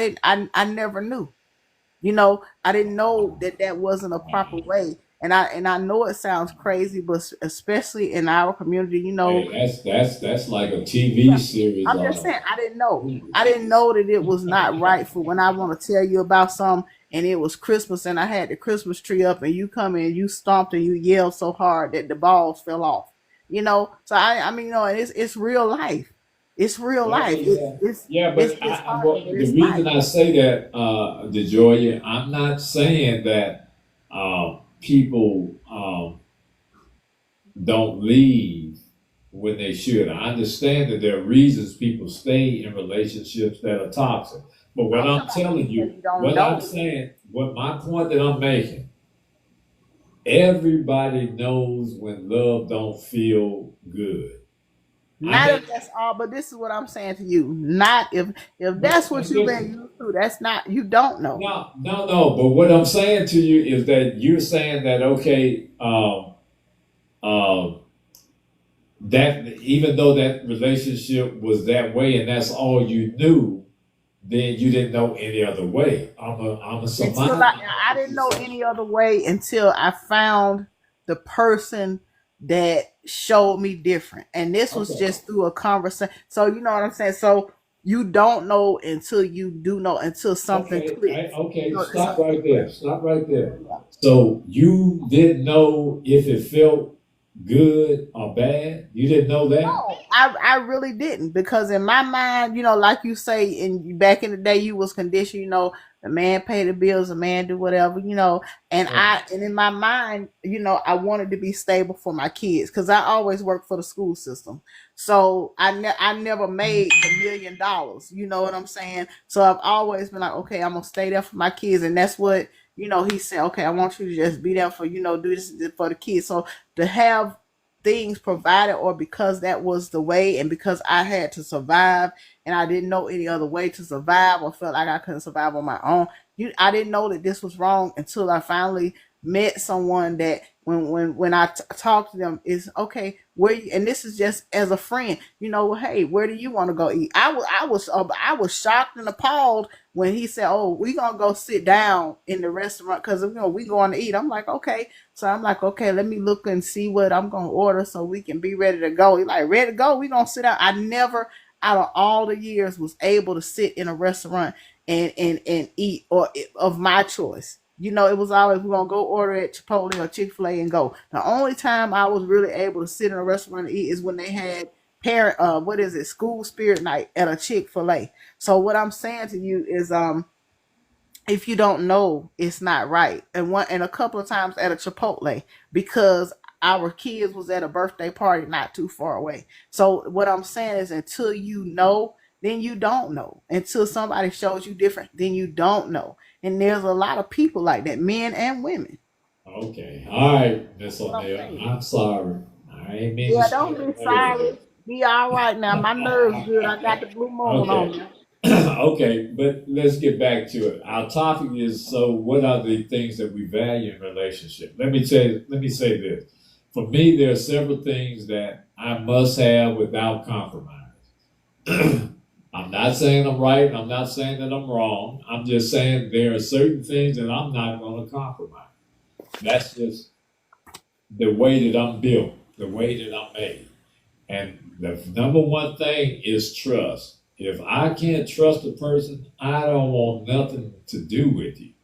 never knew. I didn't know that that wasn't a proper way. And I know it sounds crazy, but especially in our community, Hey, that's like a TV yeah. series I'm on just saying, a I didn't know. I didn't know that it was not right for when I want to tell you about something and it was Christmas and I had the Christmas tree up and you come in, you stomped and you yelled so hard that the balls fell off. So I mean, and it's real life. It's real well, life. yeah, yeah. It's But disheartening, but the it's life. reason I say that, DeJoya, I'm not saying that people don't leave when they should. I understand that there are reasons people stay in relationships that are toxic. But what I'm I'm talking about telling because you, you don't what I'm know. saying, what my point that I'm making, everybody knows when love don't feel good. I Not mean, if that's all, but this is what I'm saying to you. Not if that's what but you've been listen, used to. That's not you don't know. no, no, no. But what I'm saying to you is that you're saying that okay, um, that even though that relationship was that way and that's all you knew, then you didn't know any other way. I'm a Until surmise. I didn't know any other way until I found the person that showed me different. And this was Okay, just through a conversation. So you know what I'm saying? So you don't know until you do know until something clicks. okay. Stop So right there. Stop right there. So you didn't know if it felt good or bad. You didn't know that. no, I really didn't because in my mind, like you say, in back in the day, you was conditioned. The man pay the bills, the man do whatever. And in my mind, I wanted to be stable for my kids because I always worked for the school system. So I never made $1 million. You know what I'm saying? So I've always been like, okay, I'm gonna stay there for my kids, and that's what he said. Okay, I want you to just be there for do this for the kids. So to have things provided or because that was the way and because I had to survive and I didn't know any other way to survive or felt like I couldn't survive on my own. I didn't know that this was wrong until I finally met someone that when I talk to them is okay and this is just as a friend, hey, where do you want to go eat? I was shocked and appalled when he said, oh, we gonna go sit down in the restaurant because we going to eat. I'm like, okay. So I'm like, okay, let me look and see what I'm gonna order so we can be ready to go. He's like, ready to go? We gonna sit down. I never, out of all the years, was able to sit in a restaurant and eat or of my choice. It was always we're gonna go order at Chipotle or Chick-fil-A and go. The only time I was really able to sit in a restaurant and eat is when they had school spirit night at a Chick-fil-A. So what I'm saying to you is if you don't know, it's not right. And a couple of times at a Chipotle because our kids was at a birthday party not too far away. So what I'm saying is until you know, then you don't know. Until somebody shows you different, then you don't know. And there's a lot of people like that, men and women. Okay. All right, Miss That's what I'm O'Neill. saying. I'm sorry. I ain't mean to Yeah, start don't be a fire. sorry. Be all right now. My nerves good. I got the blue moon on Okay. me. Okay, but let's get back to it. Our topic is so what are the things that we value in relationship? Let me say this. For me, there are several things that I must have without compromise. I'm not saying I'm right, I'm not saying that I'm wrong. I'm just saying there are certain things that I'm not going to compromise. That's just the way that I'm built, the way that I'm made. And the number one thing is trust. If I can't trust a person, I don't want nothing to do with you.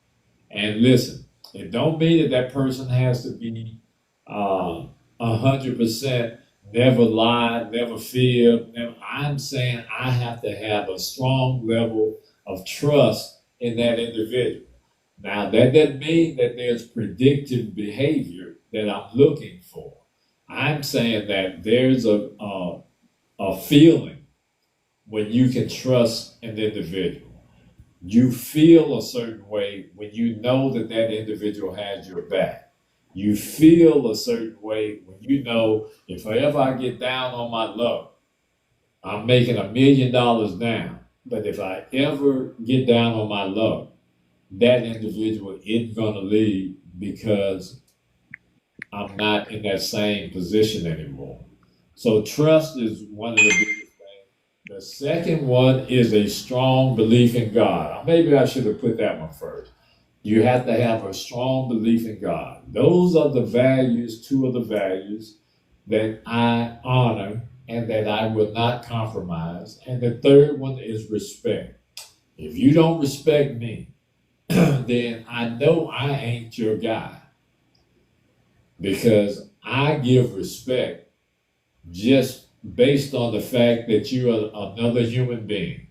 And listen, it don't mean that that person has to be 100% never lie, never fear. I'm saying I have to have a strong level of trust in that individual. Now, that doesn't mean that there's predictive behavior that I'm looking for. I'm saying that there's a feeling when you can trust an individual. You feel a certain way when you know that that individual has your back. You feel a certain way when you know if ever I get down on my luck, I'm making $1 million now. But if I ever get down on my luck, that individual isn't going to leave because I'm not in that same position anymore. So trust is one of the biggest things. The second one is a strong belief in God. Maybe I should have put that one first. You have to have a strong belief in God. Those are the values, two of the values that I honor and that I will not compromise. And the third one is respect. If you don't respect me, then I know I ain't your guy, because I give respect just based on the fact that you are another human being.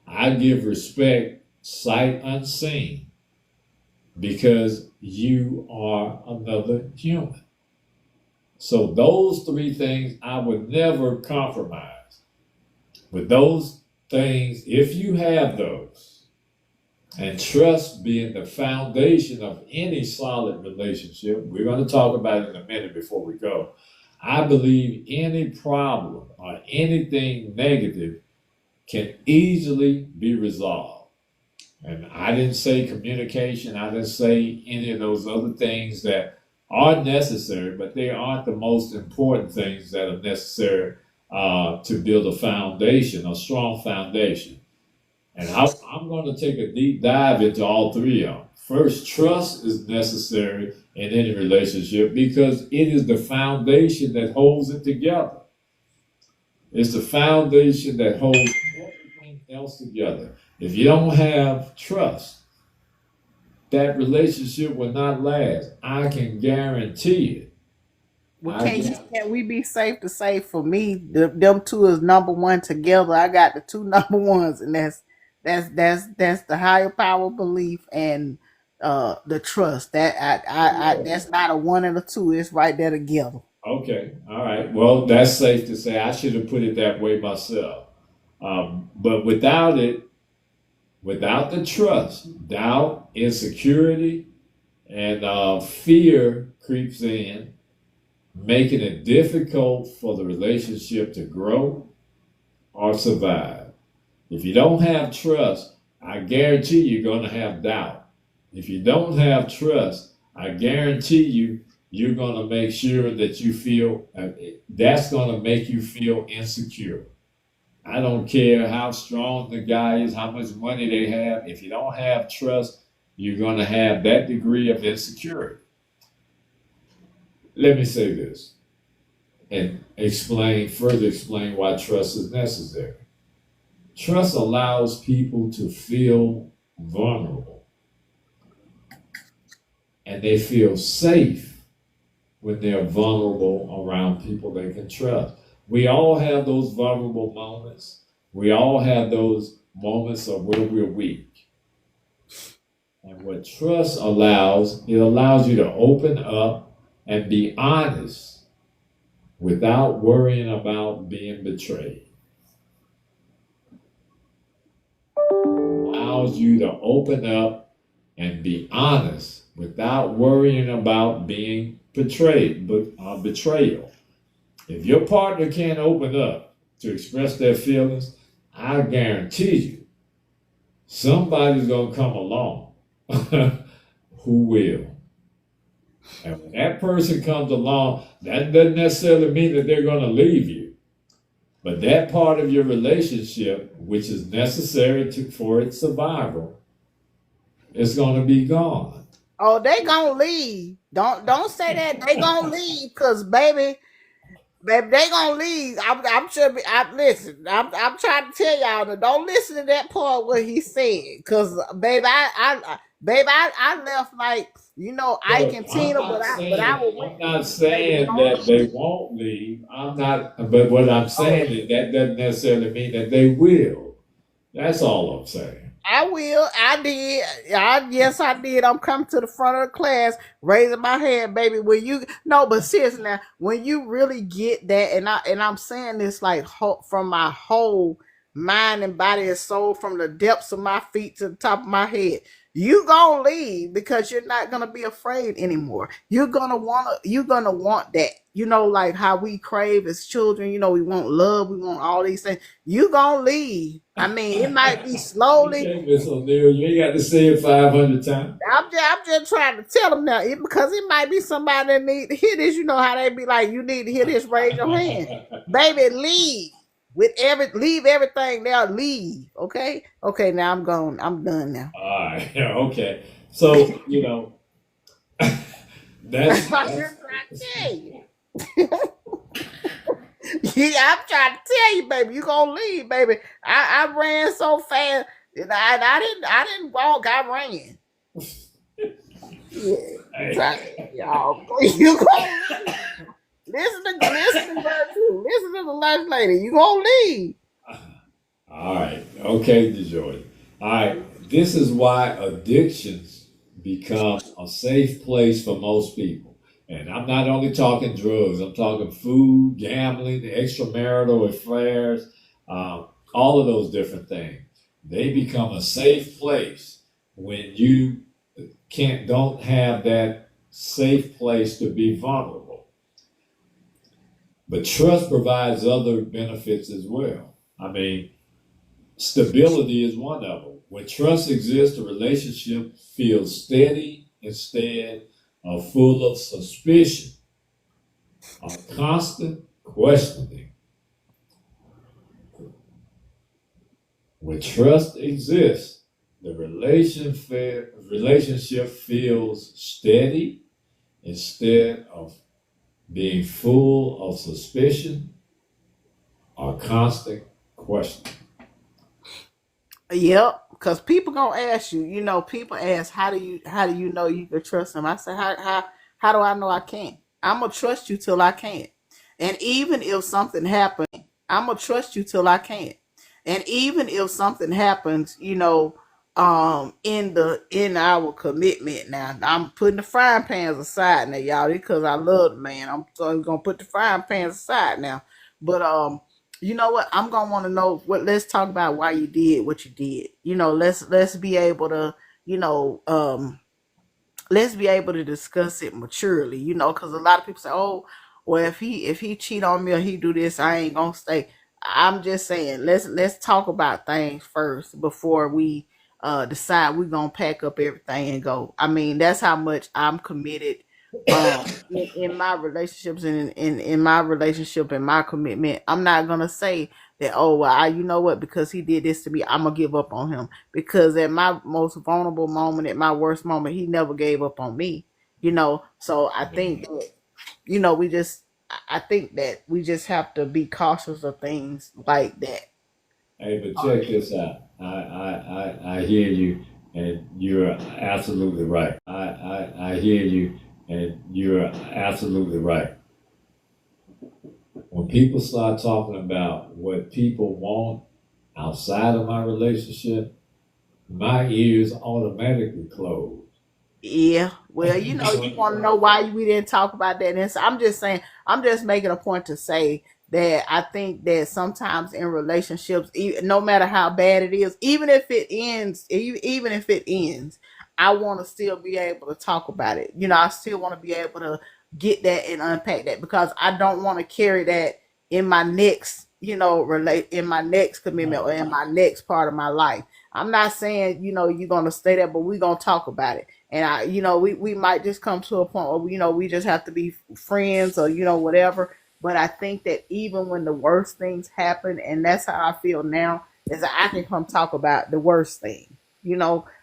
I give respect sight unseen because you are another human. So those three things I would never compromise. With those things, if you have those, and trust being the foundation of any solid relationship, we're going to talk about it in a minute before we go. I believe any problem or anything negative can easily be resolved. And I didn't say communication, I didn't say any of those other things that are necessary, but they aren't the most important things that are necessary to build a foundation, a strong foundation. And I'm going to take a deep dive into all three of them. First, trust is necessary in any relationship because it is the foundation that holds it together. It's the foundation that holds everything else together. If you don't have trust, that relationship will not last. I can guarantee it. Well, can we be safe to say, for me, them two is number one together? I got the two number ones, and that's the higher power belief and the trust. That I that's not a one and a two. It's right there together. Okay, all right. Well, that's safe to say. I should have put it that way myself. But without it, without the trust, doubt, insecurity, and fear creeps in, making it difficult for the relationship to grow or survive. If you don't have trust, I guarantee you're going to have doubt. If you don't have trust, I guarantee you're going to make sure that you feel, that's going to make you feel insecure. I don't care how strong the guy is, how much money they have. If you don't have trust, you're going to have that degree of insecurity. Let me say this and further explain why trust is necessary. Trust allows people to feel vulnerable, and they feel safe when they're vulnerable around people they can trust. We all have those vulnerable moments. We all have those moments of where we're weak. And what trust allows, it allows you to open up and be honest without worrying about being betrayed. Allows you to open up and be honest without worrying about being betrayed, betrayal. If your partner can't open up to express their feelings, I guarantee you, somebody's going to come along who will. And when that person comes along, that doesn't necessarily mean that they're going to leave you. But that part of your relationship, which is necessary for its survival, is going to be gone. Oh, they gonna leave. Don't say that. They gonna leave, cause baby, they gonna leave. I'm sure. Listen. I'm trying to tell y'all that don't listen to that part what he said, cause baby, I left like Ike and Tina, but I will. I'm not saying that they won't leave. I'm not. But what I'm saying is that doesn't necessarily mean that they will. That's all I'm saying. I will. I did. Yes, I did. I'm coming to the front of the class, raising my hand, baby. But seriously now, when you really get that, and I'm saying this like from my whole mind and body and soul, from the depths of my feet to the top of my head, you gonna leave because you're not gonna be afraid anymore. You're gonna want that. Like how we crave as children. We want love. We want all these things. You gonna leave. I mean, it might be slowly. Okay, Miss O'Neill, you ain't got to say it 500 times. I'm just trying to tell them now, because it might be somebody that need to hear this. You know how they be like, you need to hear this, raise your hand. Baby, leave. Leave everything there. Leave. Okay. Okay. Now I'm gone. I'm done now. All right. Okay. So that's I'm just trying to tell you. Yeah, I'm trying to tell you, baby. You gonna leave, baby. I ran so fast. And I didn't walk. I ran. Yeah. hey. Y'all, you gonna leave. Listen to her too. Listen to the lunch lady. You gonna leave. All right. Okay, DeJoy. All right. This is why addictions become a safe place for most people. And I'm not only talking drugs, I'm talking food, gambling, extramarital affairs, all of those different things. They become a safe place when you don't have that safe place to be vulnerable. But trust provides other benefits as well. I mean, stability is one of them. When trust exists, the relationship feels steady instead of full of suspicion, of constant questioning. When trust exists, the relationship feels steady instead of being full of suspicion or constant questioning. Yep, because people gonna ask you. People ask, how do you know you can trust them? I say, how do I know I can't? I'm gonna trust you till I can't. And even if something happens, I'm gonna trust you till I can't. And even if something happens, in our commitment now, I'm putting the frying pans aside now, y'all, because I love the man. I'm gonna put the frying pans aside now. But you know what? I'm gonna want to know what. Let's talk about why you did what you did. Let's be able to, you know, um, let's be able to discuss it maturely. Because a lot of people say, "Oh, well, if he cheat on me or he do this, I ain't gonna stay." I'm just saying, let's talk about things first before we decide we're gonna pack up everything and go. I mean, that's how much I'm committed in my relationships and in my relationship and my commitment. I'm not gonna say that, oh well, you know what, because he did this to me, I'm gonna give up on him. Because at my most vulnerable moment, at my worst moment, he never gave up on me. So I think that, we just I think that we just have to be cautious of things like that. Hey, but check this out. I hear you, and you're absolutely right. I hear you, and you're absolutely right. When people start talking about what people want outside of my relationship, my ears automatically close. Yeah, well, you want to know why we didn't talk about that. And so I'm just saying, I'm just making a point to say that I think that sometimes in relationships, no matter how bad it is, even if it ends, I want to still be able to talk about it. I still want to be able to get that and unpack that, because I don't want to carry that in my next, relate in my next commitment or in my next part of my life. I'm not saying, you're gonna stay there, but we're gonna talk about it. And we might just come to a point where, we just have to be friends or, whatever. But I think that even when the worst things happen, and that's how I feel now, is that I can come talk about the worst thing,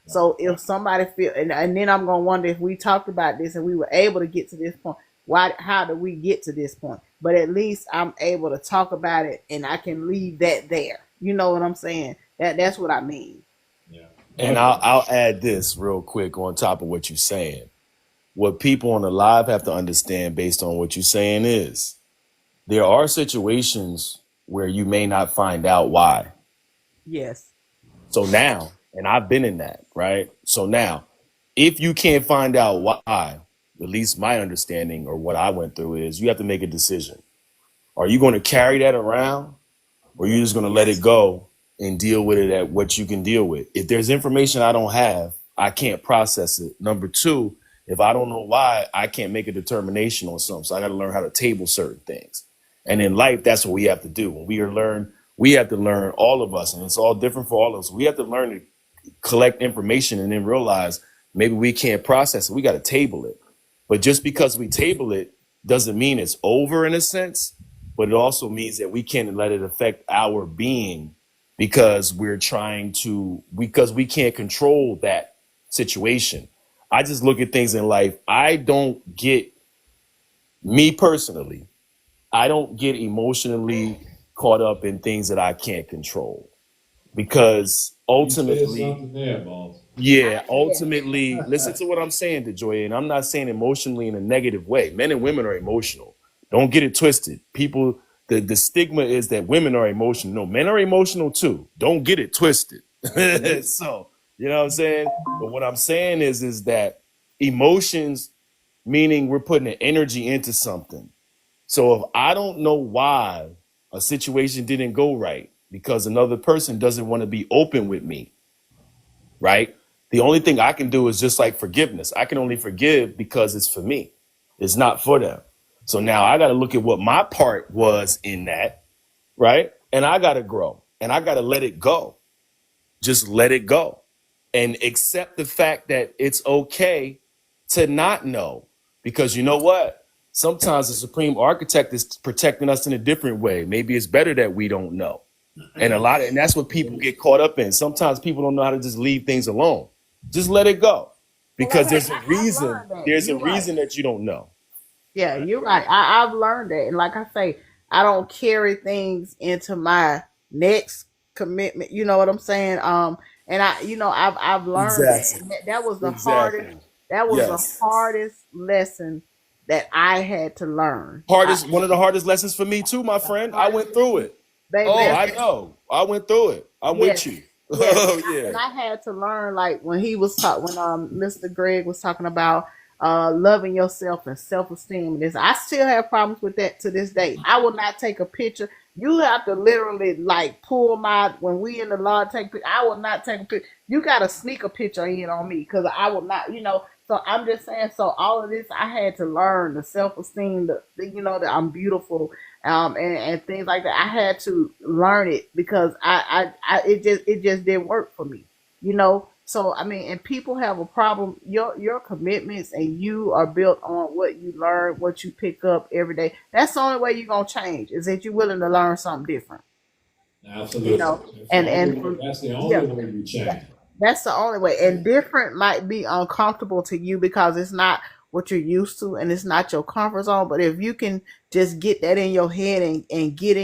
So if somebody feel, and then I'm gonna wonder, if we talked about this and we were able to get to this point, how did we get to this point? But at least I'm able to talk about it, and I can leave that there. You know what I'm saying? That's what I mean. Yeah. And I'll add this real quick on top of what you're saying. What people on the live have to understand based on what you're saying is there are situations where you may not find out why. Yes. So now, and I've been in that, right? So now, if you can't find out why, at least my understanding or what I went through is you have to make a decision. Are you going to carry that around, or are you just going to let it go and deal with it at what you can deal with? If there's information I don't have, I can't process it. Number two, if I don't know why, I can't make a determination on something. So I got to learn how to table certain things. And in life, that's what we have to do. When we have to learn, all of us, and it's all different for all of us. We have to learn to collect information and then realize maybe we can't process it. We got to table it. But just because we table it doesn't mean it's over in a sense. but it also means that we can't let it affect our being because because we can't control that situation. I just look at things in life. Me personally, I don't get emotionally caught up in things that I can't control because You said ultimately, something there, boss. yeah, Yeah. ultimately, listen to what I'm saying, DeJoy, and I'm not saying emotionally in a negative way. Men and women are emotional. Don't get it twisted. People, the stigma is that women are emotional. No, men are emotional too. Don't get it twisted. So, you know what I'm saying? But what I'm saying is that emotions, meaning we're putting an energy into something. So if I don't know why a situation didn't go right because another person doesn't want to be open with me, right? The only thing I can do is just like forgiveness. I can only forgive because it's for me. It's not for them. So now I got to look at what my part was in that, right? And I got to grow and I got to let it go. Just let it go and accept the fact that it's okay to not know. Because you know what? Sometimes the supreme architect is protecting us in a different way. Maybe it's better that we don't know. And that's what people get caught up in. Sometimes people don't know how to just leave things alone. Just let it go. Well, Because hey, I've learned that. there's a You're right. reason that you don't know. Yeah, you're right. I've learned that, and like I say, I don't carry things into my next commitment. You know what I'm saying? And I've learned that, Exactly. and that was the hardest. Exactly. That was the Yes. hardest lesson that I had to learn. One of the hardest lessons for me too, my friend. I went through it. Baby, Oh, I that's know. I went through it. I'm with yes, you. yes. Oh And yeah. I had to learn, like when Mr. Greg was talking about loving yourself and self esteem. This I still have problems with that to this day. I will not take a picture. You have to literally like pull my when we in the law take. I will not take a picture. You got to sneak a picture in on me because I will not. So I'm just saying. So all of this, I had to learn the self esteem. That I'm beautiful, and things like that. I had to learn it because it just didn't work for me. So I mean, and people have a problem. Your commitments and you are built on what you learn, what you pick up every day. That's the only way you're gonna change is that you're willing to learn something different. You Absolutely. know, and That's the yeah, only way you change. that's the only way. And different might be uncomfortable to you because it's not what you're used to and it's not your comfort zone. But if you can just get that in your head and get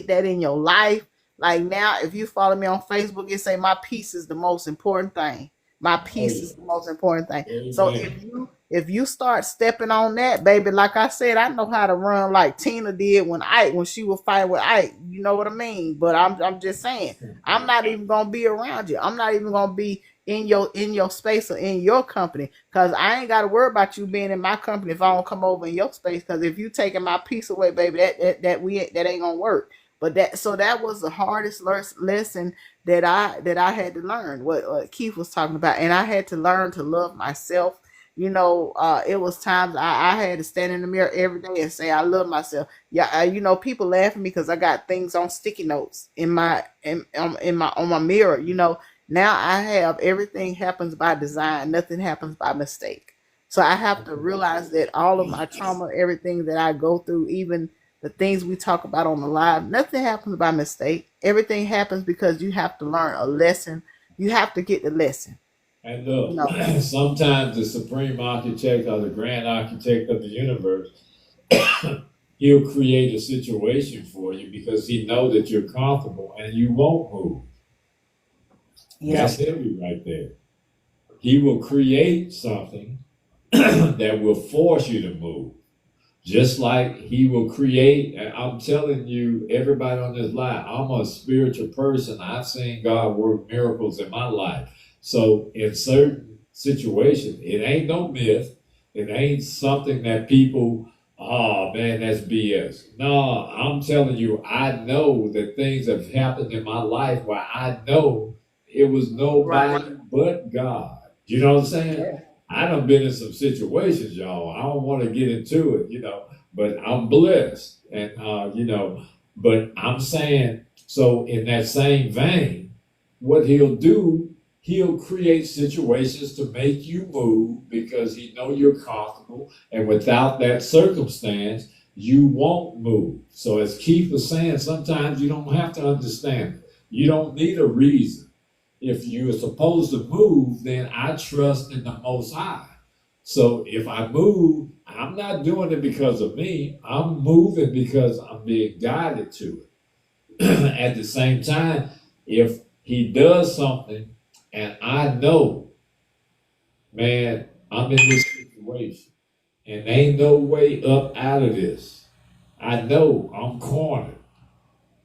that in your life, like now, if you follow me on Facebook, it say my peace is the most important thing. My Oh peace yeah. is the most important thing. So Amen. if you start stepping on that, baby, like I said, I know how to run like Tina did when she was fighting with Ike. You know what I mean? But I'm just saying, I'm not even gonna be around you. I'm not even gonna be in your space or in your company because I ain't got to worry about you being in my company if I don't come over in your space. Because if you taking my peace away, baby, that ain't gonna work. But that was the hardest lesson that I had to learn. What Keith was talking about, and I had to learn to love myself. It was times I had to stand in the mirror every day and say I love myself. Yeah, people laugh at me because I got things on sticky notes in my on my mirror. Now I have everything happens by design, nothing happens by mistake. So I have to realize that all of my trauma, everything that I go through, even the things we talk about on the live, nothing happens by mistake. Everything happens because you have to learn a lesson. You have to get the lesson. And You look, know. sometimes the supreme architect or the grand architect of the universe, he'll create a situation for you because he knows that you're comfortable and you won't move. Yeah. That's heavy right there. He will create something that will force you to move. Just like he will create, and I'm telling you, everybody on this line, I'm a spiritual person. I've seen God work miracles in my life. So in certain situations, it ain't no myth. It ain't something that people, oh man, that's BS. No, I'm telling you, I know that things have happened in my life where I know it was Right. nobody but God. You know what I'm saying? Yeah. I done been in some situations, y'all. I don't want to get into it, but I'm blessed. And, but I'm saying, so in that same vein, what he'll do, he'll create situations to make you move because he know you're comfortable. And without that circumstance, you won't move. So as Keith was saying, sometimes you don't have to understand it. You don't need a reason. If you're supposed to move, then I trust in the Most High. So if I move, I'm not doing it because of me. I'm moving because I'm being guided to it. At the same time, if he does something and I know, man, I'm in this situation and ain't no way up out of this. I know I'm cornered.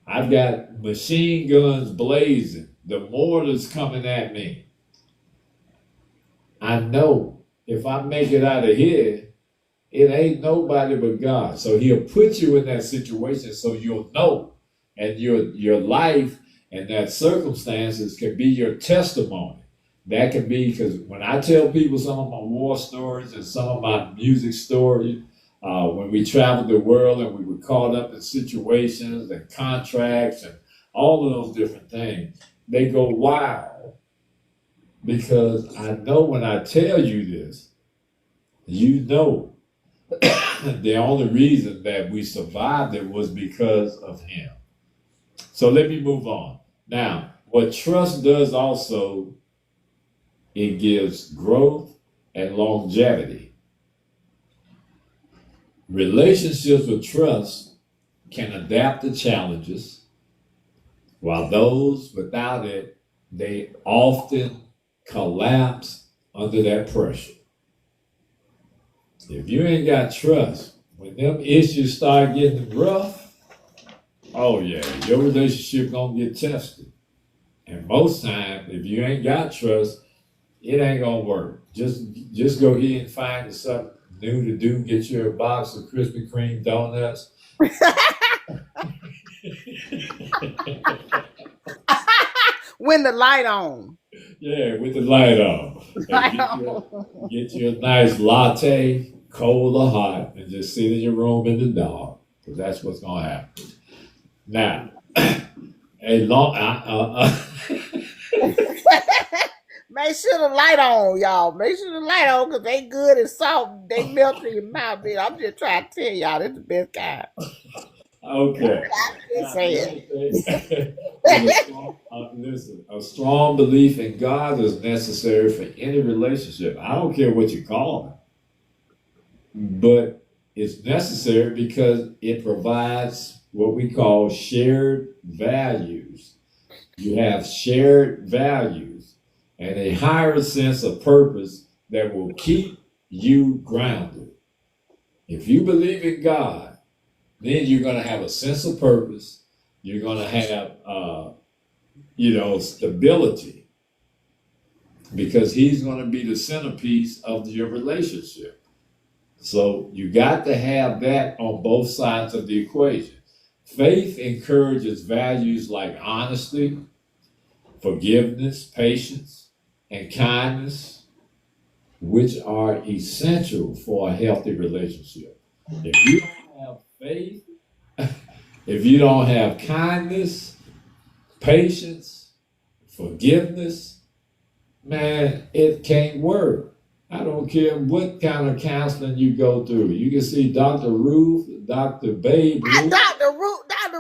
I've got machine guns blazing. The mortar's coming at me. I know if I make it out of here, it ain't nobody but God. So he'll put you in that situation so you'll know. And your life and that circumstances can be your testimony. That can be, because when I tell people some of my war stories and some of my music stories, when we traveled the world and we were caught up in situations and contracts and all of those different things, they go wild. Because I know when I tell you this, you know the only reason that we survived it was because of him. So let me move on. Now, what trust does also, it gives growth and longevity. Relationships with trust can adapt to challenges, while those without it, they often collapse under that pressure. If you ain't got trust, when them issues start getting rough, oh yeah, your relationship gonna get tested. And most times, if you ain't got trust, it ain't gonna work. Just go ahead and find something new to do. Get you a box of Krispy Kreme donuts. When the light on. Yeah, with the light on. Get you a nice latte, cold or hot, and just sit in your room in the dark, because that's what's gonna happen. Now, Make sure the light on, y'all. Make sure the light on, because they good and soft. They melt in your mouth, man. I'm just trying to tell y'all, this is the best kind. Okay. I'm just saying. Listen, a strong belief in God is necessary for any relationship. I don't care what you call it, but it's necessary because it provides what we call shared values. You have shared values and a higher sense of purpose that will keep you grounded. If you believe in God, then you're going to have a sense of purpose. You're going to have, stability, because he's going to be the centerpiece of your relationship. So you got to have that on both sides of the equation. Faith encourages values like honesty, forgiveness, patience, and kindness, which are essential for a healthy relationship. If you don't have faith, if you don't have kindness, patience, forgiveness, man, it can't work. I don't care what kind of counseling you go through. You can see Dr. Ruth, Dr. Babe Ruth. Dr.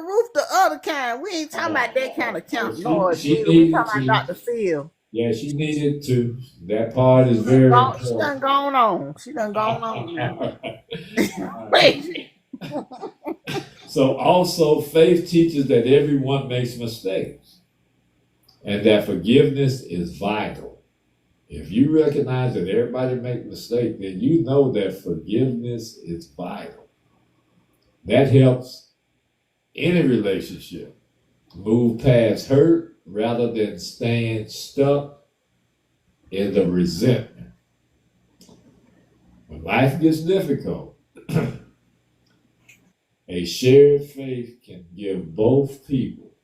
Ruth, the other kind. We ain't talking about that kind of counseling. Lord, she we talking about Dr. Phil. Yeah, she needed to. That part is very important. She done gone on. She done gone on. So also, faith teaches that everyone makes mistakes and that forgiveness is vital. If you recognize that everybody makes mistakes, then you know that forgiveness is vital. That helps any relationship move past hurt rather than staying stuck in the resentment. When life gets difficult, a shared faith can give both people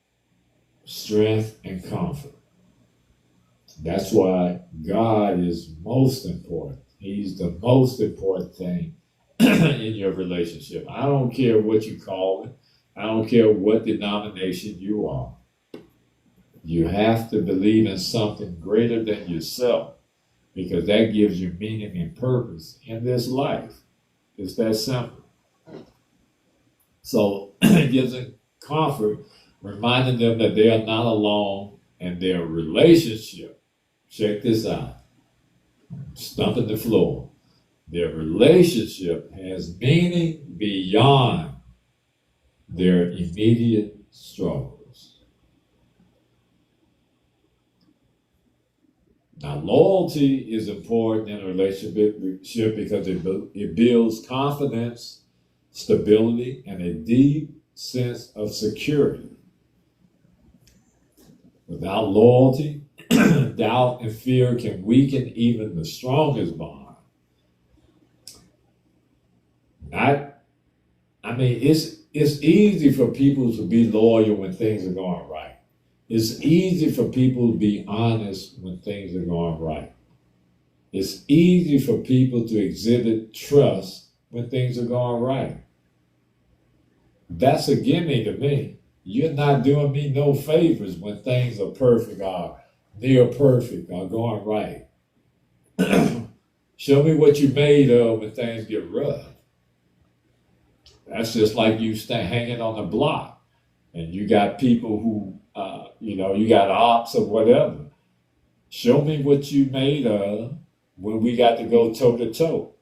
strength and comfort. That's why God is most important. He's the most important thing in your relationship. I don't care what you call it. I don't care what denomination you are. You have to believe in something greater than yourself, because that gives you meaning and purpose in this life. It's that simple. So it gives them comfort, reminding them that they are not alone and their relationship. Check this out, stumping the floor. Their relationship has meaning beyond their immediate struggles. Now, loyalty is important in a relationship because it builds confidence, stability, and a deep sense of security. Without loyalty, doubt and fear can weaken even the strongest bond. It's easy for people to be loyal when things are going right. It's easy for people to be honest when things are going right. It's easy for people to exhibit trust when things are going right. That's a gimme to me. You're not doing me no favors when things are perfect or near perfect or going right. Show me what you made of when things get rough. That's just like you hanging on the block and you got people who, you got ops or whatever. Show me what you made of when we got to go toe to toe.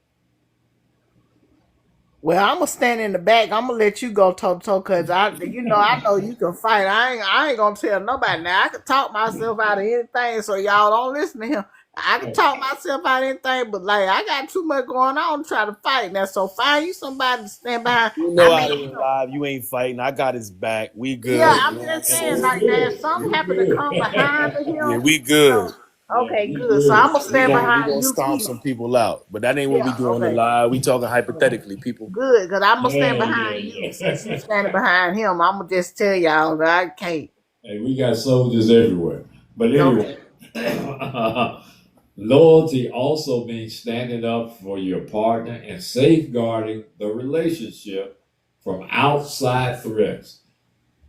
Well, I'm gonna stand in the back. I'm gonna let you go toe to toe, cause I know you can fight. I ain't gonna tell nobody now. I can talk myself out of anything, so y'all don't listen to him. I can talk myself out of anything, but like I got too much going on to try to fight now. So find you somebody to stand behind. You know I didn't live. You ain't fighting. I got his back. We good. Yeah, I'm just saying, like, if something happen to come behind him, Yeah, we good. okay, good. So I'm gonna stand We behind gonna you. stomp some people out, but that ain't what we Yeah, doing okay. live. We talking hypothetically, people. Good, because I'm gonna stand behind you. Since you standing behind him, I'm gonna just tell y'all that I can't. Hey, we got soldiers everywhere. But anyway, loyalty also means standing up for your partner and safeguarding the relationship from outside threats.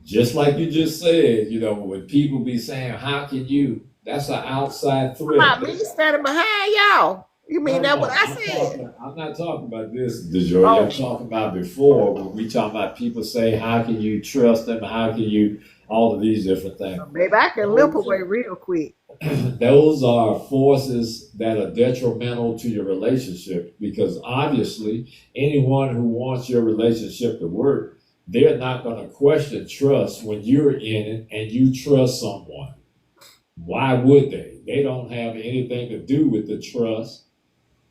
Just like you just said, when people be saying, how can you? That's an outside threat. About me standing behind y'all. You mean that what I said? I'm not talking about this, DeJoy. I'm talking about before when we talk about people say, how can you trust them? How can you, all of these different things. Maybe I can limp away real quick. Those are forces that are detrimental to your relationship because obviously anyone who wants your relationship to work, they're not going to question trust when you're in it and you trust someone. Why would they? They don't have anything to do with the trust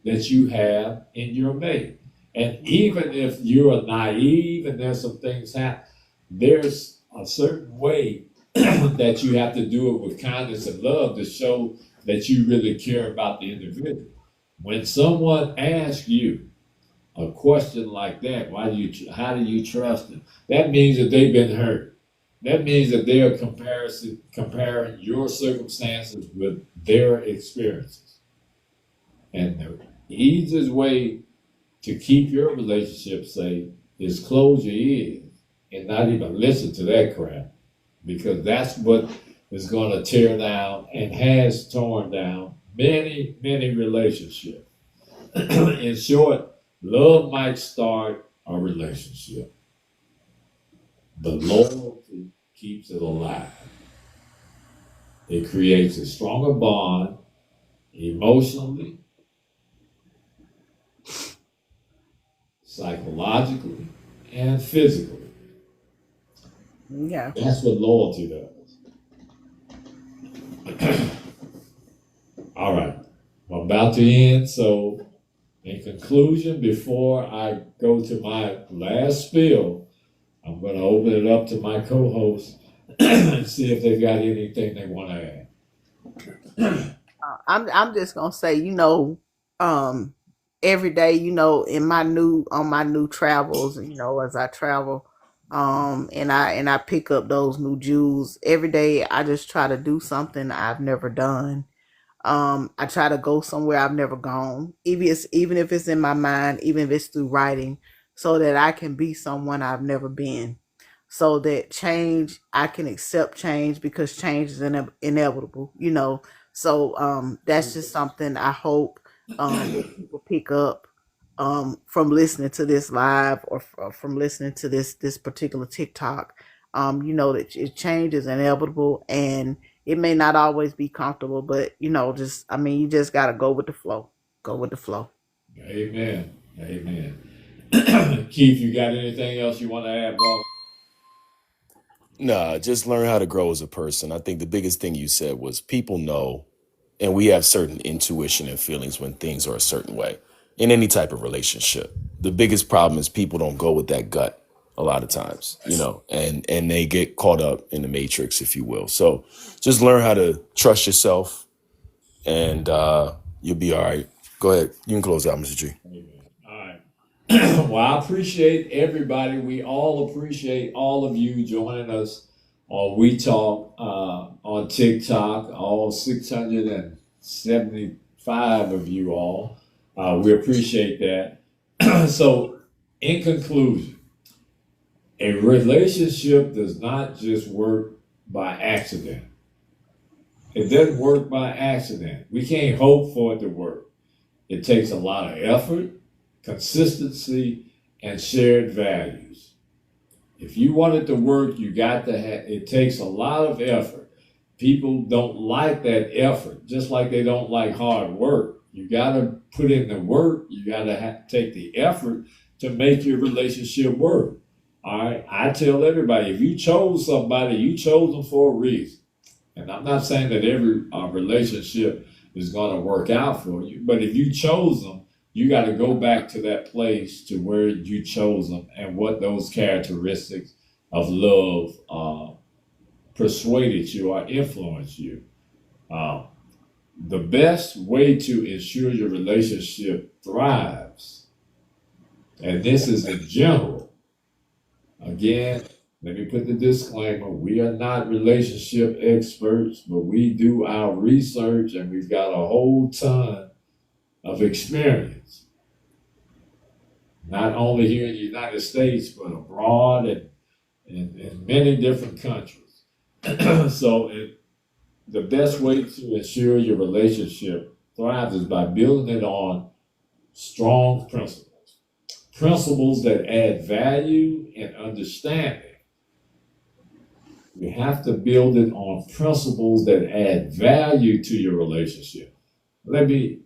that you have in your mate. And even if you're naive and there's some things happen, there's a certain way that you have to do it with kindness and love to show that you really care about the individual. When someone asks you a question like that, how do you trust them? That means that they've been hurt. That means that they are comparing your circumstances with their experiences. And the easiest way to keep your relationship safe is close your ears and not even listen to that crap. Because that's what is going to tear down and has torn down many, many relationships. In short, love might start a relationship, but loyalty keeps it alive. It creates a stronger bond emotionally, psychologically, and physically. Yeah. That's what loyalty does. All right. I'm about to end. So, in conclusion, before I go to my last spiel, I'm going to open it up to my co-hosts and see if they've got anything they want to add. I'm just gonna say, every day, in my new travels, as I travel, and I pick up those new jewels every day. I just try to do something I've never done. I try to go somewhere I've never gone, even if it's in my mind, even if it's through writing, so that I can be someone I've never been. So that I can accept change because change is inevitable. So that's just something I hope people pick up from listening to this live or from listening to this particular TikTok. You know that change is inevitable, and it may not always be comfortable, but just I mean, you just gotta go with the flow. Go with the flow. Amen. Amen. Keith, you got anything else you want to add, bro? Nah, just learn how to grow as a person. I think the biggest thing you said was people know, and we have certain intuition and feelings when things are a certain way in any type of relationship. The biggest problem is people don't go with that gut a lot of times, and they get caught up in the matrix, if you will. So just learn how to trust yourself, and you'll be all right. Go ahead. You can close out, Mr. G. Amen. All right. Well, I appreciate everybody. We all appreciate all of you joining us on We Talk on TikTok, all 675 of you all. We appreciate that. So, in conclusion, a relationship does not just work by accident. It doesn't work by accident. We can't hope for it to work. It takes a lot of effort, consistency, and shared values. If you want it to work, you got to have, it takes a lot of effort. People don't like that effort, just like they don't like hard work. You got to put in the work. You got to take the effort to make your relationship work. All right. I tell everybody, if you chose somebody, you chose them for a reason. And I'm not saying that every relationship is going to work out for you, but if you chose them, you got to go back to that place to where you chose them and what those characteristics of love persuaded you or influenced you. The best way to ensure your relationship thrives, and this is in general, again, let me put the disclaimer, we are not relationship experts, but we do our research and we've got a whole ton of experience, not only here in the United States, but abroad and in many different countries. So the best way to ensure your relationship thrives is by building it on strong principles. Principles that add value and understanding. You have to build it on principles that add value to your relationship. Let me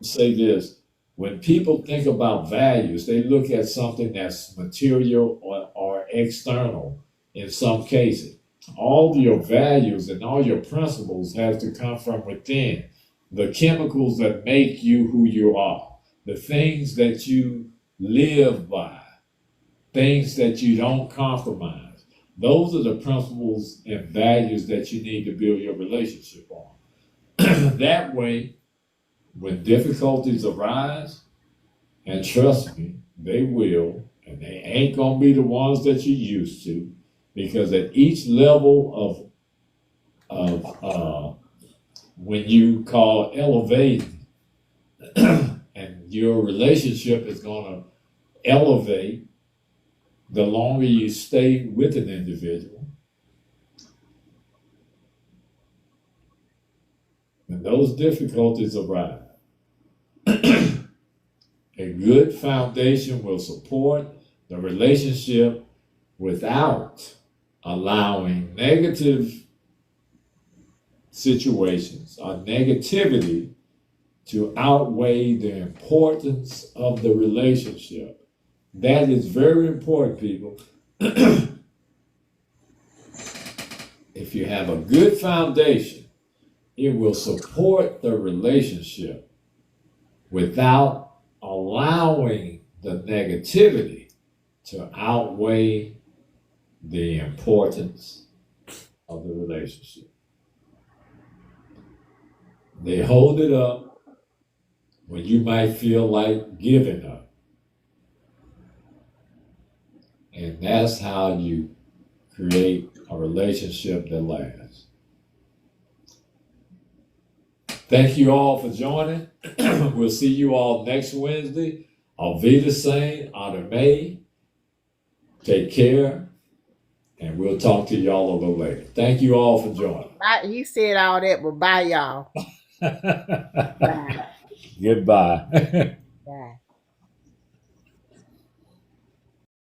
say this. When people think about values, they look at something that's material or external in some cases. All your values and all your principles have to come from within. The chemicals that make you who you are, the things that you live by, things that you don't compromise. Those are the principles and values that you need to build your relationship on. That way, when difficulties arise, and trust me, they will, and they ain't going to be the ones that you're used to, because at each level of when you call elevating, and your relationship is going to elevate the longer you stay with an individual. When those difficulties arise, a good foundation will support the relationship without allowing negative situations or negativity to outweigh the importance of the relationship. That is very important, people. If you have a good foundation, it will support the relationship without allowing the negativity to outweigh the importance of the relationship. They hold it up when you might feel like giving up. And that's how you create a relationship that lasts. Thank you all for joining. We'll see you all next Wednesday. Auf Wiedersehen, Honor May. Take care. And we'll talk to y'all a little later. Thank you all for joining. Bye. He said all that, but bye, y'all. Bye. Goodbye.